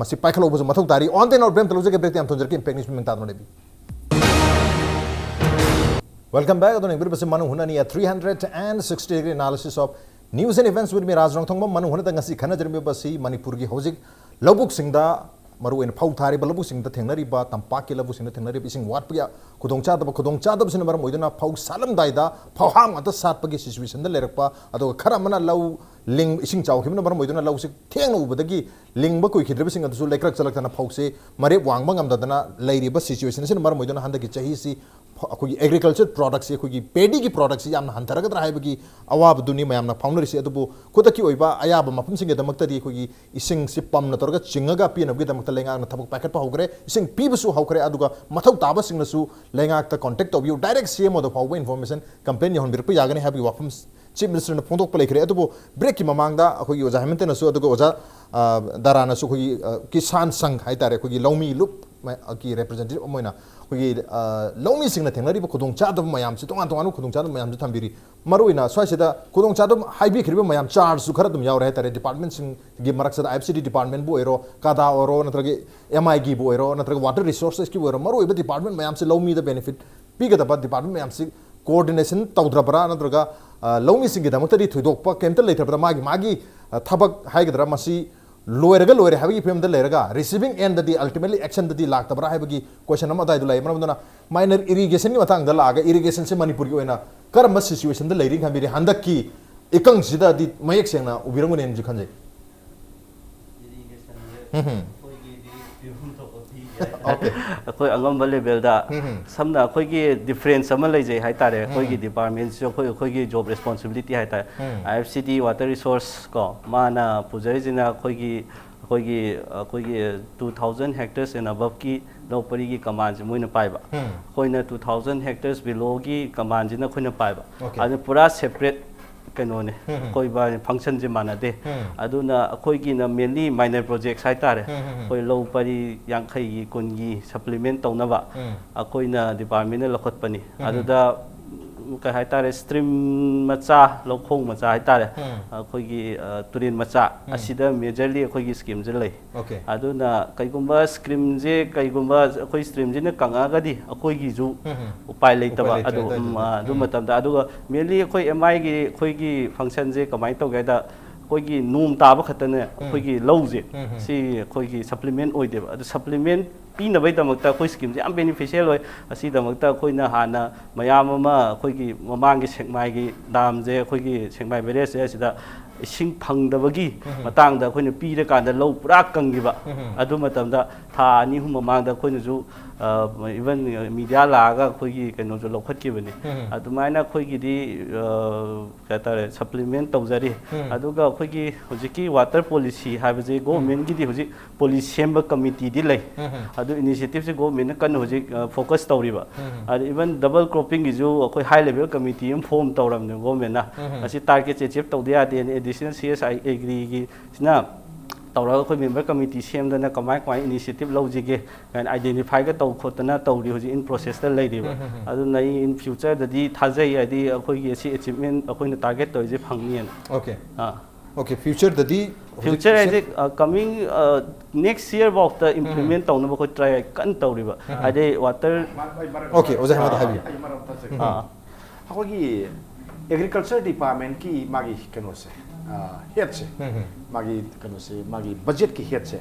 मसी पाइखलोबसु मथौ तारि ऑन देन और ब्रेम तलुजे के ब्रेक याम थोंजरके इम्पैक्ट न्यूज में तादनो लेबी Welcome back. Adon ingri basi manu hunani a 360 degree analysis of news and events with me Rajrong Thongma manu hunata ngasi khana jermi basi Manipur gi hojik lobuk singda maru en phau thari ba lobuk singda thengnari ba tampak ki lobuk singda thengnari bi sing wat pya khudong cha da sin maram oiduna phau salam daida phau ham ata sat pa gi situation da lerakpa ado khara mana law ling ising chaw khimna maram oiduna law sik thengna ubadagi ling ba koi khidre sing adu lekrak chalak tana phau se mare wang bangam dadana leiri ba situation sin maram oiduna handa gi chahi si अखोगी agriculture products अखोगी paddy की products याम हंथरगद्रा हाइबगी अवाबदुनी मयामना फाउंडरिसी अदुबु खुदकी ओइबा अयाब मफमसिंगे दमक्तदी अखोगी इसिंग सि पमना तोरगा चिंगगा पिनबगी दमक्ता लेंगांगना थबक packet पा होगरे इसिंग पीबसु होगरे अदुगा मथौ ताबसिंगनसु लेंगांगता कांटेक्ट तोबियु डायरेक्ट सीएमओ द फाउबा इन्फॉर्मेशन कंप्लेन यहोनबिरप यागने हाबी वाफम चीफ मिनिस्टर ने फोंदोक पलेखरे अदुबु ब्रेक की ममांगदा अखोगी ओजा हेमंतनसु अदुगा ओजा दारानसु अखोगी किसान संघ हाइतारे अखोगी लौमी लुप की रिप्रेजेंटेटिव अमोइना अखोगी लौमी सिंगना थेंगनरिबो खुदोंग चादब मयाम से तोंगान तोंगान खुदोंग चादब मयाम से थंबिरी मरुइना स्वाइसेदा खुदोंग चादब हाइबी खरिबो मयाम चार्ज सु खरा दुम याव रहे तारे डिपार्टमेंट सिंग गी मरकसदा आईएफसीडी डिपार्टमेंट बो एरो कादा ओरो नत्रगे एमआई गी बो एरो नत्रगे वाटर रिसोर्सेस की बो एरो मरुइबा डिपार्टमेंट मयाम से लौमी द बेनिफिट पीगदबा डिपार्टमेंट मयाम से कोऑर्डिनेशन तौद्रबरा नत्रगा लौमी सिंग गी दमतरी थुइदोकपा केमता लेथरबदा मागी मागी थबक हाइगदरा मसी लोयरगा लोयरे हाबगी फेमदा लेरगा रिसीविंग एंड ददी अल्टीमेटली एक्शन ददी लागतबरा हाबगी क्वेश्चन अमा दाइदु लाइ मरमदना माइनर इरिगेशन नि मतंग द लागा इरिगेशन से मणिपुर की ओइना करम सिचुएशन द लेरिंग हाबिरि हंदक की इकंग सिदा दि मयक सेंगना उबिरंगो नेन जि खंजे अखोई अंगम लेवल दा समना अखोई की डिफरेंस अमा लेजे हाय तारे अखोई की डिपार्टमेंट से अखोई की जॉब रिस्पांसिबिलिटी हाय तारे आईएफसीडी वाटर रिसोर्स को माना पुजारी जिना अखोई की 2000 हेक्टर्स एंड अबव की नौपरी की कमान से मोइना पाइबा अखोइना 2000 हेक्टर्स बिलो की कमान जिना अखोइना पाइबा अदु पूरा सेपरेट कनोने कोई बा फंक्शन जे मानदे अदुना अखोई की ना मेनली माइनर प्रोजेक्ट्स हाय तारे कोई लो परी यांखई की कुनगी सप्लीमेंट तौनबा अखोई ना डिपार्टमेंट ने लखतपनी अदुदा कह हाय तारे स्ट्रीम मचा लोखोंग मचा हाय तारे अखोई की तुरिन मचा असिदा मेजरली अखोई की स्कीम जे लै अदुना कईगुंबा स्कीम जे कईगुंबा अखोई स्ट्रीम जे ने कंगागदी अखोई की जु उपाय लेतबा अदु मतमदा अदुगा मेनली अखोई एमआई की अखोई की फंक्शन जे कमाई तौगेदा अखोई की नूम ताब खतने अखोई की लौजे सी अखोई की सप्लीमेंट ओइदेबा अदु सप्लीमेंट पीनबैदमक्ता अखोई स्कीम जे याम बेनिफिशियल ओइ असिदमक्ता अखोइना हाना मयाम अमा अखोई की ममांगी सेकमाई की दाम जे अखोई की सेकमाई बेरेस जे सिदा इसिंग फंगदबगी मतंगदा अखोइना पीरकांदा लौ पुरा कंगिबा अदु मतमदा था अनि हुम ममांगदा अखोइना जु इवन मीडिया लागा अखोई की कनो जो लौखतकिबनी अदुमाइना अखोई की दी कहतारे सप्लीमेंट तौजरी अदुगा अखोई की हुजिकी वाटर पॉलिसी हाबजे गवर्नमेंट की दी हुजि पॉलिसी सेम्ब कमिटी दी लै अदु इनिशिएटिव से गवर्नमेंट ने कन हुजि फोकस तौरिबा अदु इवन डबल क्रॉपिंग की जो अखोई हाई लेवल कमिटी एम फॉर्म तौरमने गवर्नमेंट ना असि टारगेट अचीव तौदे यादे एडिशनल सीएसआई एग्री की सिना तौरा अखोई मेंबर कमिटी सेमदना कमाय कमाय इनिशिएटिव लौजिगे एंड आइडेंटिफाई का तौ खोतना तौरी हुजि इन प्रोसेस ता लैरिबा अदु नै इन फ्यूचर ददी थाजै आदि अखोई की एसी अचीवमेंट अखोइना टारगेट तौजे फंगनियन ओके ओके फ्यूचर ददी future as coming next year walk the implement तौना बखो ट्राई कन तौरिबा आदे वाटर ओके ओजा हम हाबी अखोई की एग्रीकल्चर डिपार्टमेंट की मागी कनो से हेड से मागी कनो से मागी बजट की हेड से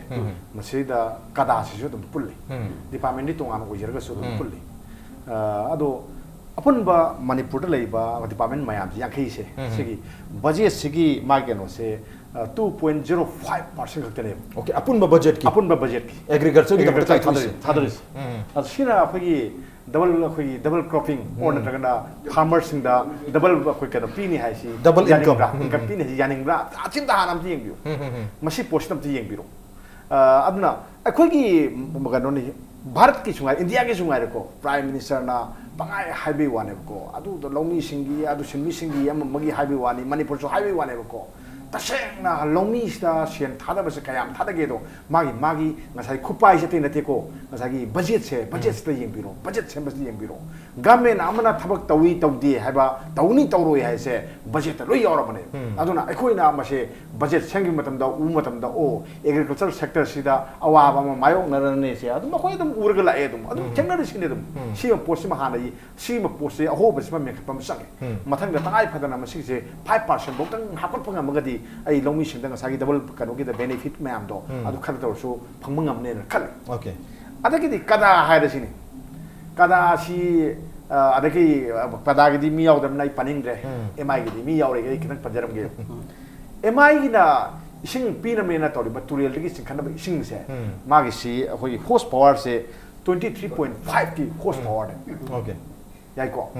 मसीदा कदा से जो तुम पुल्ले डिपार्टमेंट नी तोंगान ओइरगा सो तुम पुल्ले अदो अपुनबा मणिपुर लेबा डिपार्टमेंट मयाम यांखई से सिगी बजट सिगी मागी कनो से 2.05% खतने ओके अपुनबा बजट की एग्रीकल्चर की थादरिस असिना अखोई डबल क्रॉपिंग और नत्रगना फार्मर्स सिंग दा डबल अखोई कनो पीनी हाइसी डबल इनकम पीनी यानिंग्रा आचिन दा हानम येंबियो मसी पोस्ट नम येंबिरो अदना अखोई की मगनो नि भारत की सुंगाई इंडिया की सुंगाई को प्राइम मिनिस्टर ना पंगाई हाईवे वाने को अदु लौमी सिंगी अदु सिंगी सिंगी यम मगी हाईवे वानी मणिपुर सो हाईवे वाने को tasengna longmi sta sian thada ba se kayam thada ge do magi ngasai khupai se te na te ko ngasai budget se yeng biro budget se bas yeng biro gamen amana thabak tawi tawdi haba tawni tawroi hai se budget loi yora bane aduna ekhoina ma se budget sengi matam da o agriculture sector sida awa ba ma mayo na ne se adu ma khoi dum urga la e dum adu chengna ri sine dum si ma post ma hana yi si ma post se ho ba se ma me khapam sang mathang da tangai phadana ma si se 5% bok tang hapot phanga ma gadi ai longmi sing da ngasagi double kanu gi da benefit ma am do adu khal da so phang mangam ne khal okay adagi di kada hai da sine kada si adagi kada gi di mi yaw dam nai paning re mi gi di mi yaw re gi kitang pajaram ge mi gi na ising pina me na tori baturial gi sing khana ising se ma gi si hoi horse power se 23.5 ki horse power okay yai ko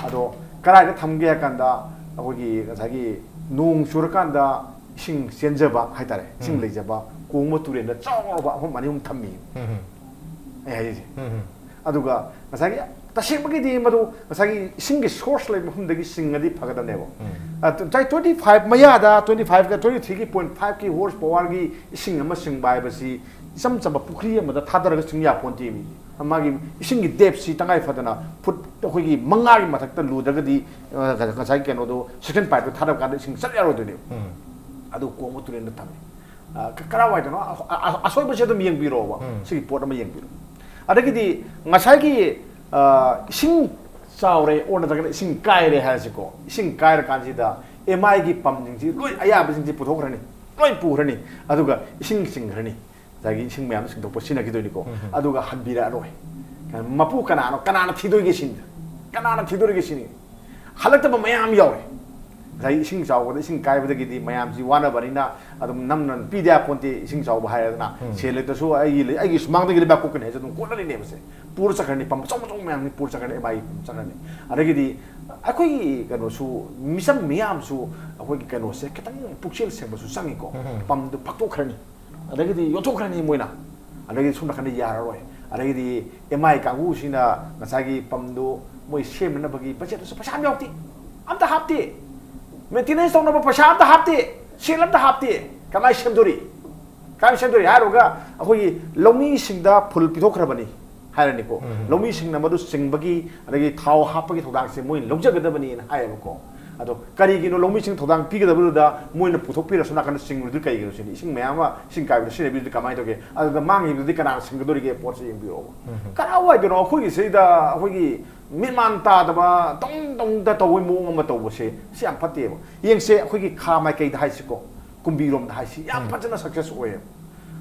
ado karai da tham ge kan da hoi gi ngasagi nung sur kan da ising senje ba hai tare sing le je ba kong mo turial da chaw ba hom mani hom thammi ai aduga ngasagi tasibagi di madu ngasagi singi source lai mafumdagi singadi phagadane bo tai 25 mayada 25 ga 23.5 ki horse power gi sing ama sing bai basi sam chaba pukri ama da thadaraga singya ponti mi amagi singi depth si tangai phadana put khoi gi mangari mathak ta ludaga di ngasagi keno do second part thadab ka sing salyaro do ne adu ko mo turen da tami karawai do asoi base do miyeng biro ba sigi pot ama yeng biro adagidi ngasagi sing saure ona daga sing kai re ha siko sing kai ra kan sida mi gi pam jing ji loi aya ba jing ji puthok rani loi pu rani aduga sing rani dagi sing myam sing to sina gi do ni ko aduga hanbira roi kan mapu kana thidoi gi sin halakta ba mayam yaure dai sing saw ba sing kai ba gi di mayam ji wana barina adum namnan pidya ponti sing saw ba ha na chele to so ai gi smang gi ba ko kan he jadum ko na ni ne ba se pur sakani pam chong mayam ni pur sakani bai sakani adagi di akoi kano su misam miyam su akoi kano se ketang pukchel se ba su sangi ko pam du pakto khrani adagi di yoto khrani moina adagi sumna khani yara roi adagi di mi ka hu sina ngasagi pam du moi shem na bagi budget su pasam yauti amta hapti maintenance tong na ba pasam ta hapti selam ta hapti kamai semdori haroga akoi lomi singda phul pithokhrabani hairani ko lomi sing na madu singbagi adagi thau hapagi thodang se moi logjagadabani na haib ko ado kari gi no lomi sing thodang pigadabu da moi na puthok pira sona kan sing ru kai gi sini sing mayama sing kai bi sine bi kamai to ge ado mangi bi kana sing dori ge pot sing bi ro kana wa gi no khoi gi se da khoi gi miman ta da ba tong da to wi mo ma to bo se siam phate bo yeng se khoi gi kha mai kai da hai siko kumbi rom da hai si yam phajana success oye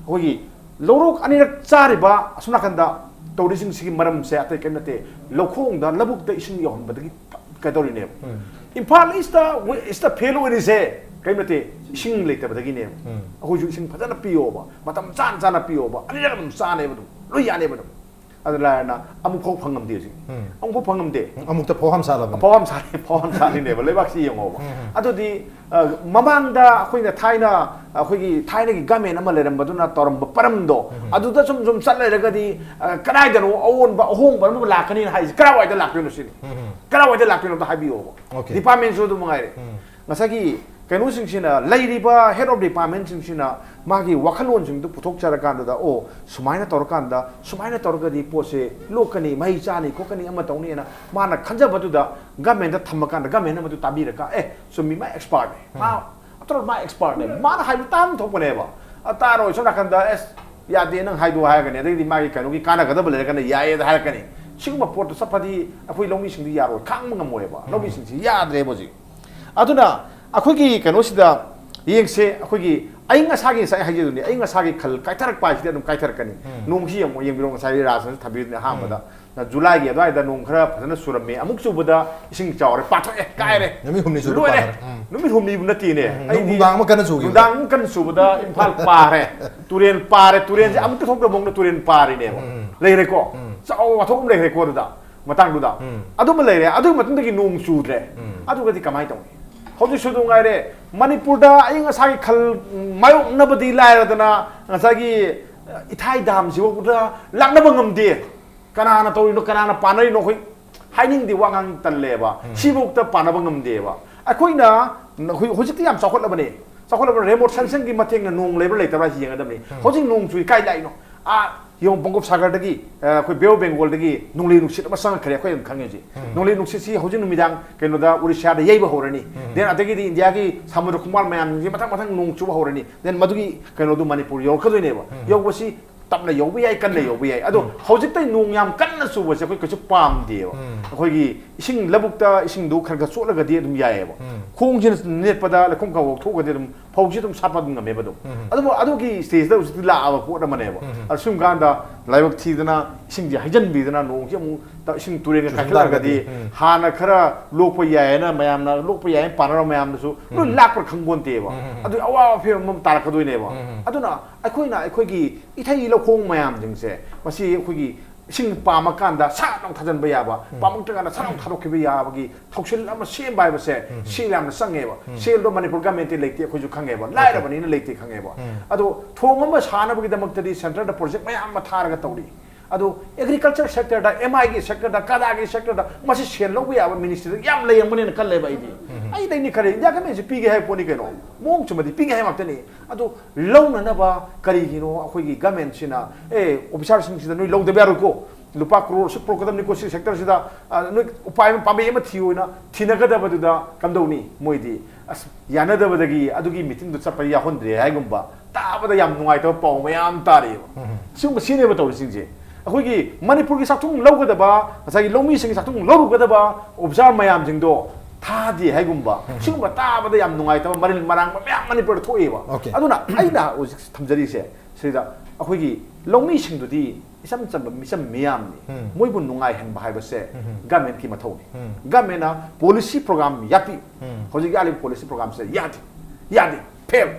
khoi gi lorok ani rak chari ba sona kan da tourism sigi maram se ate kenate lokhong da labuk da ising yon badagi kadori ne impal is the pelo in se kenate ising lete badagi ne aho ju ising phajana piyo ba matam chan piyo ba ani ram san ne badu loi ya ne badu adala na amu phok phangam de si amu phok phangam de amuk ta phom sa la phom sa ni ne ba lebak si yong ba adu di mamang da khoina thaina khoigi thaina gi gamen ama leram baduna toram param do adu da sum sat le ga di kanai da no awon ba hong ba la kani hai krawai da lak pino sin krawai da lak pino da habi o department so du mangai re ngasagi kanu sing sina lairi ba head of department sing sina magi wakhalon sing du puthok chara kan da o sumaina tor kan da sumaina tor ga di pose lokani mai chani kokani ama tawni na mana khanja badu da gamen da thamakan da gamen ma du tabira ka so mi ma expert ma atro ma expert ne mana hai tam thok ne ba ataro so na kan da ya de nang hai du hai ga ne di magi kanu gi kana ga da bele ga ne ya da hai ka ne sigma port sapadi apoi longi sing di yaro khang ma moe ba longi sing si ya de boji aduna akhoi kano sida yengse akhoi ai nga sagi sai haje duni ai nga sagi khal kaitharak pa sida dum kaitharak kani nongsi yeng yeng birong sai rasan thabi ha mada na july gi adai da nong khara phana surame amuk subada ising chawre patho kai re nami humni su numi humni bu nati ne ai dang ma kana su gi dang kan subada imphal pare turen je amuk thok da bong na turen pare ne le re ko chaw thok le re ko da matang du da adu ma le re adu matang da gi nong su re adu ga di kamai tong hojik sudu ngai re manipur da ai nga sagi khal mayo na badi lai ra dana nga sagi ithai dam si wo da lak na bangam de kana na to no kana na panai no khoi haining di wangang tan le ba sibuk ta panabangam de ba akoi na hojik ti yam chakot la bane ꯆꯥꯎꯈꯠꯂꯕ remote ꯁꯦꯟꯁꯤꯡꯒꯤ ꯃꯇꯦꯡꯅ ꯅꯣꯡ ꯂꯩꯕ꯭ꯔꯥ ꯂꯩꯇꯕ꯭ꯔꯥ ꯌꯦꯡꯒꯗꯕꯅꯤ ꯍꯧꯖꯤꯛ ꯅꯣꯡ ꯆꯨꯏ ꯀꯥꯏ ꯂꯥꯛꯏꯅꯣ ꯌꯣꯡ ꯕꯪꯒꯣꯞ ꯁꯥꯒꯔꯗꯒꯤ ꯑꯩꯈꯣꯏ ꯕꯦ ꯑꯣꯐ ꯕꯦꯡꯒꯣꯜꯗꯒꯤ ꯅꯣꯡꯂꯩ ꯅꯨꯡꯁꯤꯠ ꯑꯃ ꯆꯪꯉꯛꯈ꯭ꯔꯦ ꯑꯩꯈꯣꯏ ꯑꯗꯨꯝ ꯈꯪꯉꯦ ꯍꯧꯖꯤꯛ ꯅꯣꯡꯂꯩ ꯅꯨꯡꯁꯤꯠꯁꯤ ꯍꯧꯖꯤꯛ ꯅꯨꯃꯤꯗꯥꯡ ꯀꯩꯅꯣꯗ 우리시아ꯗ ꯌꯩꯕ ꯍꯧꯔꯅꯤ ꯗꯦꯟ ꯑꯗꯒꯤꯗꯤ ꯏꯟꯗꯤꯌꯥꯒꯤ ꯁꯃꯨꯗ꯭ꯔ ꯈꯣꯡꯕꯥꯜ ꯃꯌꯥꯝꯁꯤ ꯃꯊꯪ ꯃꯊꯪ ꯅꯣꯡ ꯆꯨꯕ ꯍꯧꯔꯅꯤ ꯗꯦꯟ ꯃꯗꯨꯒꯤ ꯀꯩꯅꯣꯗꯨ ꯃꯅꯤꯄꯨꯔ ꯌꯧꯔꯛꯀꯗꯣꯏꯅꯦꯕ ꯌꯧꯕꯁꯤ ꯇꯞꯅ ꯌꯧꯕ ꯌꯥꯏ ꯀꯟꯅ ꯌꯧꯕ ꯌꯥꯏ ꯑꯗꯣ ꯍꯧꯖꯤꯛꯇ ꯅꯣꯡ ꯌꯥꯝ ꯀꯟꯅ ꯆꯨꯕꯁꯦ ꯑꯩꯈꯣꯏ ꯀꯩꯁꯨ ꯄꯥꯝꯗꯦꯕ ꯑꯩꯈꯣꯏꯒꯤ ꯏꯁꯤꯡ ꯂꯧꯕꯨꯛꯇ ꯏꯁꯤꯡꯗꯨ ꯈꯔ ꯈꯔ ꯆꯣꯠꯂꯒꯗꯤ ꯑꯗꯨꯝ ꯌꯥꯏꯑꯕ ꯈꯣꯡꯁꯤꯅ ꯅꯦꯠꯄꯗ ꯂꯩꯈꯣꯝ ꯈꯔ ꯊꯣꯛꯑꯒꯗꯤ ꯑꯗꯨꯝ ꯐꯧꯁꯤ ꯑꯗꯨꯝ ꯁꯥꯠꯄ ꯑꯗꯨꯝ ꯉꯝꯃꯦꯕ ꯑꯗꯨꯝ ꯑꯗꯨꯕꯨ ꯑꯗꯨꯒꯤ ꯁ꯭ꯇꯦꯖꯇ ꯍꯧꯖꯤꯛꯇꯤ ꯂꯥꯛꯑꯕ ꯄꯣꯠ ꯑꯃꯅꯦꯕ ꯑꯗꯣ ꯁꯨꯝ ꯀꯥꯟꯗ ꯂꯥꯏꯕꯛ ꯊꯤꯗꯅ ꯏꯁꯤꯡꯁꯦ ꯍꯩꯖꯤꯟꯕꯤꯗꯅ ꯅꯣꯡꯁꯤ ꯑꯃꯨꯛ ꯏꯁꯤꯡ ꯇꯨꯔꯦꯟꯒ ꯀꯥꯏꯈꯠꯂꯛꯑꯒꯗꯤ ꯍꯥꯟꯅ ꯈꯔ ꯂꯣꯛꯄ ꯌꯥꯏꯅ ꯃꯌꯥꯝꯅ ꯂꯣꯛꯄ ꯌꯥꯏꯅ ꯄꯥꯅꯔ ꯃꯌꯥꯝꯅꯁꯨ ꯂꯣꯏ ꯂꯥꯛꯄ ꯈꯪꯄꯣꯟꯇꯦꯕ ꯑꯗꯨ ꯑꯋꯥꯕ ꯐꯤꯕꯝ ꯑꯃ ꯇꯥꯔꯛꯀꯗꯣꯏꯅꯦꯕ ꯑꯗꯨꯅ ꯑꯩꯈꯣꯏꯒꯤ ꯏꯊꯩ ꯂꯧꯈꯣꯡ ꯃꯌꯥꯝꯁꯤꯡꯁꯦ ꯃꯁꯤ ꯑꯩꯈꯣꯏꯒꯤ ꯏꯁꯤꯡ ꯄꯥꯝꯃꯀꯥꯟꯗ ꯁꯥꯠ ꯂꯥꯎ ꯊꯥꯖꯤꯟꯕ ꯌꯥꯕ ꯄꯥꯝꯃꯛꯇ꯭ꯔꯀꯥꯟꯗ ꯁꯥꯠ ꯂꯥꯎ ꯊꯥꯗꯣꯛꯈꯤꯕ ꯌꯥꯕꯒꯤ ꯊꯧꯁꯤꯜ ꯑꯃ ꯁꯦꯝꯕ ꯍꯥꯏꯕꯁꯦ ꯁꯦꯜ ꯌꯥꯝꯅ ꯆꯪꯉꯦꯕ ꯁꯦꯜꯗꯣ ꯃꯅꯤꯄꯨꯔ ꯒꯃꯦꯟꯇꯤ ꯂꯩꯇꯦ ꯑꯩꯈꯣꯏꯁꯨ ꯈꯪꯉꯦꯕ ꯂꯥꯏꯔꯕꯅꯤꯅ ꯂꯩꯇꯦ ꯈꯪꯉꯦꯕ ꯑꯗꯣ ꯊꯣꯡ ꯑꯃ ꯁꯥꯅꯕꯒꯤꯗꯃꯛꯇꯗꯤ ꯁꯦꯟꯇꯔꯗ ꯄ꯭ꯔꯣꯖꯦꯛ ꯃꯌꯥꯝ ꯑꯃ ꯊꯥꯔꯒ ꯇꯧꯔꯤ ꯑꯗꯣ ꯑꯦꯒ꯭ꯔꯤꯀꯜꯆꯔ ꯁꯦꯛꯇꯔꯗ MIꯒꯤ ꯁꯦꯛꯇꯔꯗ ꯀꯗꯥꯒꯤ ꯁꯦꯛꯇꯔꯗ ꯃꯁꯤ ꯁꯦꯜ ꯂꯧꯕ ꯌꯥꯕ ꯃꯤꯅꯤꯁꯇ꯭ꯔꯤꯗ ꯌꯥꯝ ꯂꯩꯔꯝꯒꯅꯦꯅ ꯈꯜꯂꯦꯕ ꯑꯩ ꯂꯩꯅꯤ ꯈꯜꯂꯦ ꯏꯟꯗꯤꯌꯥ ꯒꯃꯦꯟꯁꯤ ꯄꯤꯒꯦ ꯍꯥꯏꯕ ꯄꯣꯠꯅꯤ ꯀꯩꯅꯣ ꯃꯑꯣꯡ ꯆꯨꯝꯕꯗꯤ ꯄꯤꯒꯦ ꯍꯥꯏꯕ ꯉꯥꯛꯇꯅꯤ ꯑꯗꯣ ꯂꯧꯅꯅꯕ ꯀꯔꯤꯒꯤꯅꯣ ꯑꯩꯈꯣꯏꯒꯤ ꯒꯃꯦꯟꯁꯤꯅ ꯑꯣꯐꯤꯁꯥꯔꯁꯤꯡꯁꯤꯗ ꯅꯣꯏ ꯂꯧꯗꯕ ꯌꯥꯔꯣꯏꯀꯣ ꯂꯨꯄꯥ ꯀ꯭ꯔꯣꯔ ꯁꯨꯛ ꯄꯨꯔꯛꯀꯗꯕꯅꯤꯀꯣ ꯁꯤ ꯁꯦꯛꯇꯔꯁꯤꯗ ꯅꯣꯏ ꯎꯄꯥꯏ ꯄꯥꯝꯕꯩ ꯑꯃ ꯊꯤꯌꯣꯅ ꯊꯤꯅꯒꯗꯕꯗꯨꯗ ꯀꯝꯗꯧꯅꯤ ꯃꯣꯏꯗꯤ ꯑꯁ ꯌꯥꯅꯗꯕꯗꯒꯤ ꯑꯗꯨꯒꯤ ꯃꯤꯇꯤꯡꯗꯨ ꯆꯠꯄ ꯌꯥꯎꯍꯟꯗ꯭ꯔꯦ ꯍꯥꯏꯒꯨꯝꯕ ꯇꯥꯕꯗ ꯌꯥꯝ ꯅꯨꯡꯉꯥꯏꯇꯕ ꯄꯥꯎ ꯃꯌꯥꯝ ꯇꯥꯔꯦꯕ ꯁꯤꯒꯨꯝꯕ ꯁꯤꯅꯦꯕ ꯇꯧꯔꯤꯁꯤꯡꯁꯦ ꯑꯩꯈꯣꯏꯒꯤ ꯃꯅꯤꯄꯨꯔꯒꯤ ꯆꯥꯛꯊꯨꯡ ꯂꯧꯒꯗꯕ ꯉꯁꯥꯏꯒꯤ ꯂꯧꯃꯤꯁꯤꯡꯒꯤ ꯆꯥꯛꯊꯨꯡ ꯂꯧꯔꯨꯒꯗꯕ ꯑꯣꯐꯤꯁꯥꯔ ꯃꯌꯥꯝꯁꯤꯡꯗꯣ ꯊꯥꯗꯦ ꯍꯥꯏꯒꯨꯝꯕ ꯁꯤꯒꯨꯝꯕ ꯇꯥꯕꯗ ꯌꯥꯝ ꯅꯨꯡꯉꯥꯏꯇꯕ ꯃꯔꯤꯜ ꯃꯔꯥꯡꯕ ꯃꯌꯥꯝ ꯃꯅꯤꯄꯨꯔꯗ ꯊꯣꯛꯑꯦꯕ ꯑꯗꯨꯅ ꯑꯩꯅ ꯍꯧꯖꯤꯛ ꯊꯝꯖꯔꯤꯁꯦ ꯁꯤꯗ ꯑꯩꯈꯣꯏꯒꯤ ꯂꯧꯃꯤꯁꯤꯡꯗꯨꯗꯤ ꯏꯆꯝ ꯆꯝꯕ ꯃꯤꯆꯝ ꯃꯤꯌꯥꯝꯅꯤ ꯃꯣꯏꯕꯨ ꯅꯨꯡꯉꯥꯏꯍꯟꯕ ꯍꯥꯏꯕꯁꯦ ꯒꯃꯦꯟꯠꯀꯤ ꯃꯊꯧꯅꯤ ꯒꯃꯦꯟꯠꯅ ꯄꯣꯂꯤꯁꯤ ꯄ꯭ꯔꯣꯒ꯭ꯔꯥꯝ ꯌꯥꯠꯄꯤꯌꯨ ꯍꯧꯖꯤꯛ ꯌꯥꯠꯂꯤꯕ ꯄꯣꯂꯤꯁꯤ ꯄ꯭ꯔꯣꯒ꯭ꯔꯥꯝꯁꯦ ꯌꯥꯗꯦ ꯐꯦꯜ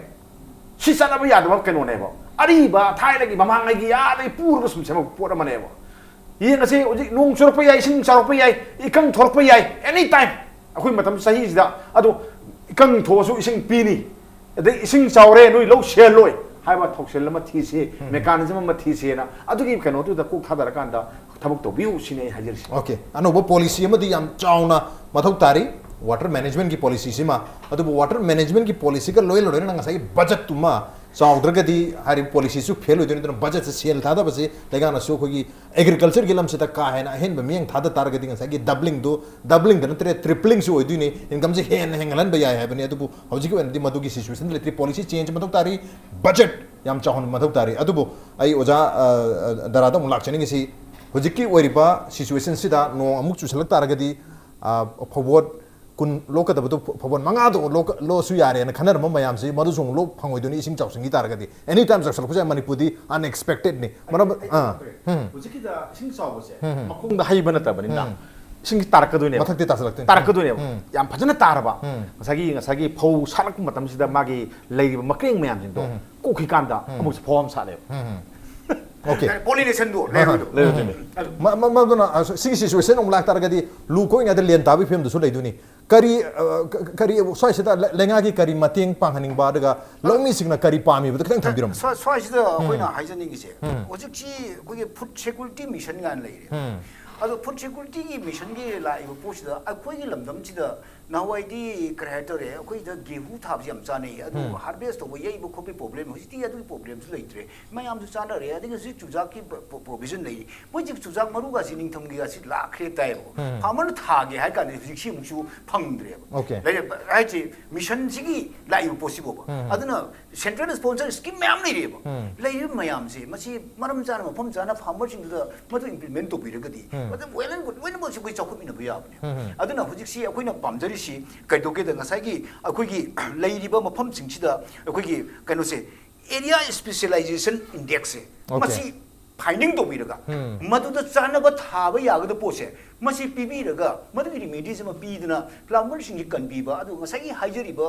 ꯁꯤ ꯆꯠꯅꯕ ꯌꯥꯗꯕ ꯀꯩꯅꯣꯅꯦꯕ ꯑꯔꯤꯕ ꯊꯥꯏꯅꯒꯤ ꯃꯃꯥꯡꯉꯩꯒꯤ ꯑꯥꯗꯒꯤ ꯄꯨꯔꯒ ꯁꯨꯝ ꯁꯦꯝꯃꯛꯄ ꯄꯣꯠ ꯑꯃꯅꯦꯕ ꯌꯦꯡꯉꯁꯤ ꯍꯧꯖꯤꯛ ꯅꯣꯡ ꯆꯨꯔꯛꯄ ꯌꯥꯏ ꯏꯁꯤꯡ ꯆꯥꯎꯔꯛꯄ ꯌꯥꯏ ꯏꯀꯪ ꯊꯣꯔꯛꯄ ꯌꯥꯏ ꯑꯦꯅꯤ ꯇꯥꯏꯝ ꯑꯩꯈꯣꯏ ꯃꯇꯝ ꯆꯍꯤꯁꯤꯗ ꯑꯗꯣ ꯏꯀꯪ ꯊꯣꯛꯑꯁꯨ ꯏꯁꯤꯡ ꯄꯤꯅꯤ ꯑꯗꯩ ꯏꯁꯤꯡ ꯆꯥꯎꯔꯦ ꯅꯣꯏ ꯂꯧ ꯁꯦꯜꯂꯣꯏ ꯍꯥꯏꯕ ꯊꯧꯁꯤꯜ ꯑꯃ ꯊꯤꯁꯤ ꯃꯦꯀꯥꯅꯤꯖꯝ ꯑꯃ ꯊꯤꯁꯦꯅ ꯑꯗꯨꯒꯤ ꯀꯩꯅꯣꯗꯨꯗ ꯀꯣꯛ ꯊꯥꯗꯔꯀꯥꯟꯗ ꯊꯕꯛ ꯇꯧꯕꯤꯌꯨ ꯁꯤꯅꯦ ꯑꯩ ꯍꯥꯏꯖꯔꯤꯁꯤ ओके अनौब पॉलिसी अमदी याम चावना मथौ तारी वाटर मैनेजमेंट की पॉलिसी सिमा अदुबु वाटर मैनेजमेंट की पॉलिसी का लोय लोय नंगा साई बजट तुमा चावद्रगदी हारि पॉलिसी सु फेल होइदोनि तन बजट से सेल थादा बसे लेगाना सु खोगी एग्रीकल्चर के लमसे त का हैना हेन बमियंग थादा तारगदी नंगा साई डबलिंग दन तरे ट्रिपलिंग सु होइदुनि इनकम से हेन हेंगलन बया है बने अदुबु हौजिक वनदि मदुगी सिचुएशन लेत्री पॉलिसी चेंज मथौ तारी बजट याम चाहन मथौ तारी अदुबु आई ओजा दरादा मुलाक्चनिंग सी हौजिकी ओरिबा सिचुएशन सिदा नो अमुक चुसलक तारगदी फवोट कुन लोकदबदु फवोट मंगादो लो सु यारे न खनर मयाम से मदु जों लो फंगोइदुनि इसिंग चावसिंगी तारगदी एनी टाइम चसलक से मणिपुरी अनएक्सपेक्टेड नि मरम ꯍꯧꯖꯤꯛꯀꯤꯗ ꯏꯁꯤꯡ ꯆꯥꯎꯕꯁꯦ ꯃꯈꯣꯡꯗ ꯍꯩꯕ ꯅꯠꯇꯕꯅꯤꯅ ꯏꯁꯤꯡ ꯇꯥꯔꯛꯀꯗꯣꯏꯅꯦꯕ मथक्ति तासलक्ते ꯇꯥꯔꯛꯀꯗꯣꯏꯅꯦꯕ ꯌꯥꯝ ꯐꯖꯅ ꯇꯥꯔꯕ ꯉꯁꯥꯏꯒꯤ ꯐꯧ ꯁꯥꯠꯂꯛꯄ ꯃꯇꯝꯁꯤꯗ ꯃꯥꯒꯤ ꯂꯩꯔꯤꯕ ꯃꯀ꯭ꯔꯦꯡ ꯃꯌꯥꯝꯁꯤꯡꯗꯣ ꯀꯣꯛꯈꯤꯀꯥꯟꯗ ꯑꯃꯨꯛꯁꯨ ꯐꯧ ꯑꯃ ꯁꯥꯠꯂꯦꯕ ओके ꯄꯣꯂꯤꯅꯦꯁꯟꯗꯣ ꯂꯩꯔꯣꯏꯗꯣ मदुना सिगी सिचुएशन ओंग लाक तारगदी लु Koyna the lane Tabi fame दुसु लेदुनि करी करी स्वाइसिदा लेंगा की करी मतेंग पांगनिंग बादगा लौमी सिगना करी पामी बद खतंग थंबिरम ꯁ꯭ꯋꯥꯏꯁꯤꯗ ꯑꯩꯈꯣꯏꯅ ꯍꯥꯏꯖꯅꯤꯡꯉꯤꯁꯦ ꯍꯧꯖꯤꯛꯁꯤ ꯑꯩꯈꯣꯏꯒꯤ ꯐꯨꯗ ꯁꯦꯀꯨꯔꯤꯇꯤ ꯃꯤꯁꯟ ꯒꯥꯏꯅ ꯂꯩꯔꯦ ꯑꯗꯣ ꯐꯨꯗ ꯁꯦꯀꯨꯔꯤꯇꯤꯒꯤ ꯃꯤꯁꯟꯒꯤ ꯂꯥꯛꯏꯕ ꯄꯣꯠꯁꯤꯗ ꯑꯩꯈꯣꯏꯒꯤ ꯂꯝꯗꯝꯁꯤꯗ ꯅꯍꯥꯟꯋꯥꯏꯗꯤ ꯀꯔꯤ ꯍꯥꯏꯇꯥꯔꯦ ꯑꯩꯈꯣꯏꯗ ꯒꯦꯍꯨ ꯊꯥꯕꯁꯤ ꯌꯥꯝ ꯆꯥꯅꯩ ꯑꯗꯨ ꯍꯥꯔꯚꯦꯁ ꯇꯧꯕ ꯌꯩꯕ ꯈꯣꯠꯄꯒꯤ ꯄ꯭ꯔꯣꯕ꯭ꯂꯦꯝ ꯍꯧꯖꯤꯛꯇꯤ ꯑꯗꯨꯒꯤ ꯄ꯭ꯔꯣꯕ꯭ꯂꯦꯝꯁꯨ ꯂꯩꯇ꯭ꯔꯦ ꯃꯌꯥꯝꯁꯨ ꯆꯥꯅꯔꯦ ꯑꯗꯒꯤ ꯍꯧꯖꯤꯛ ꯆꯨꯖꯥꯛꯀꯤ ꯄ꯭ꯔꯣꯕꯤꯖꯟ ꯂꯩꯔꯤ ꯃꯣꯏꯁꯤ ꯆꯨꯖꯥꯛ ꯃꯔꯨꯒꯁꯤ ꯅꯤꯡꯊꯝꯒꯤꯒꯁꯤ ꯂꯥꯛꯈ꯭ꯔꯦ ꯇꯥꯏꯌꯦꯕ ꯐꯥꯔꯃꯔꯅ ꯊꯥꯒꯦ ꯍꯥꯏ ꯀꯥꯟꯗ ꯍꯧꯖꯤꯛꯁꯤ ꯑꯃꯨꯛꯁꯨ ꯐꯪꯗ꯭ꯔꯦꯕ ꯍꯥꯏꯁꯤ ꯃꯤꯁꯟꯁꯤꯒꯤ ꯂꯥꯛꯏꯕ ꯄꯣꯠꯁꯤꯕꯣꯕ ꯑꯗꯨꯅ ꯁꯦꯟꯇ꯭ꯔꯦꯜ ꯁ꯭ꯄꯣꯟꯁꯔ ꯁ꯭ꯀꯤꯝ ꯃꯌꯥꯝ ꯂꯩꯔꯦꯕ ꯂꯩꯔꯤꯕ ꯃꯌꯥꯝꯁꯦ ꯃꯁꯤ ꯃꯔꯝ ꯆꯥꯅ ꯃꯐꯝ ꯆꯥꯅ ꯐꯥꯔꯃꯔꯁꯤꯡꯗꯨꯗ ꯃꯗꯨ ꯏꯝꯄ꯭ꯂꯤꯃꯦꯟ ꯇꯧꯕꯤꯔꯒꯗꯤ ꯃꯗꯨ ꯋꯦꯜ ꯑꯦꯟ ꯒꯨꯗ ꯂꯣꯏꯅꯃꯛꯁꯤ ꯑꯩꯈꯣꯏ ꯆꯥꯎꯈꯠꯃꯤꯟꯅꯕ ꯌꯥꯕꯅꯦ ꯑꯗꯨꯅ ꯍꯧꯖꯤꯛꯁꯤ ꯑꯩꯈꯣꯏꯅ ꯄꯥꯝꯖꯔꯤꯁꯤ ꯀꯩꯗꯧꯒꯦꯗ ꯉꯁꯥꯏꯒꯤ ꯑꯩꯈꯣꯏꯒꯤ ꯂꯩꯔꯤꯕ ꯃꯐꯝꯁꯤꯡꯁꯤꯗ ꯑꯩꯈꯣꯏꯒꯤ ꯀꯩꯅꯣꯁꯦ ꯑꯦꯔꯤꯌꯥ ꯁ꯭ꯄꯦꯁꯤꯌꯦꯂꯥꯏꯖꯦꯁꯟ ꯏꯟꯗꯦꯛꯁꯁꯦ ꯃꯁꯤ ꯐꯥꯏꯟꯗꯤꯡ ꯇꯧꯕꯤꯔꯒ ꯃꯗꯨꯗ ꯆꯥꯅꯕ ꯊꯥꯕ ꯌꯥꯒꯗꯕ ꯄꯣꯠꯁꯦ ꯃꯁꯤ ꯄꯤꯕꯤꯔꯒ ꯃꯗꯨꯒꯤ ꯔꯤꯃꯦꯗꯤꯁ ꯑꯃ ꯄꯤꯗꯨꯅ ꯐꯥꯔꯃꯔꯁꯤꯡꯒꯤ ꯀꯟꯕꯤꯕ ꯑꯗꯨꯒ ꯉꯁꯥꯏꯒꯤ ꯍꯥꯏꯖꯔꯤꯕ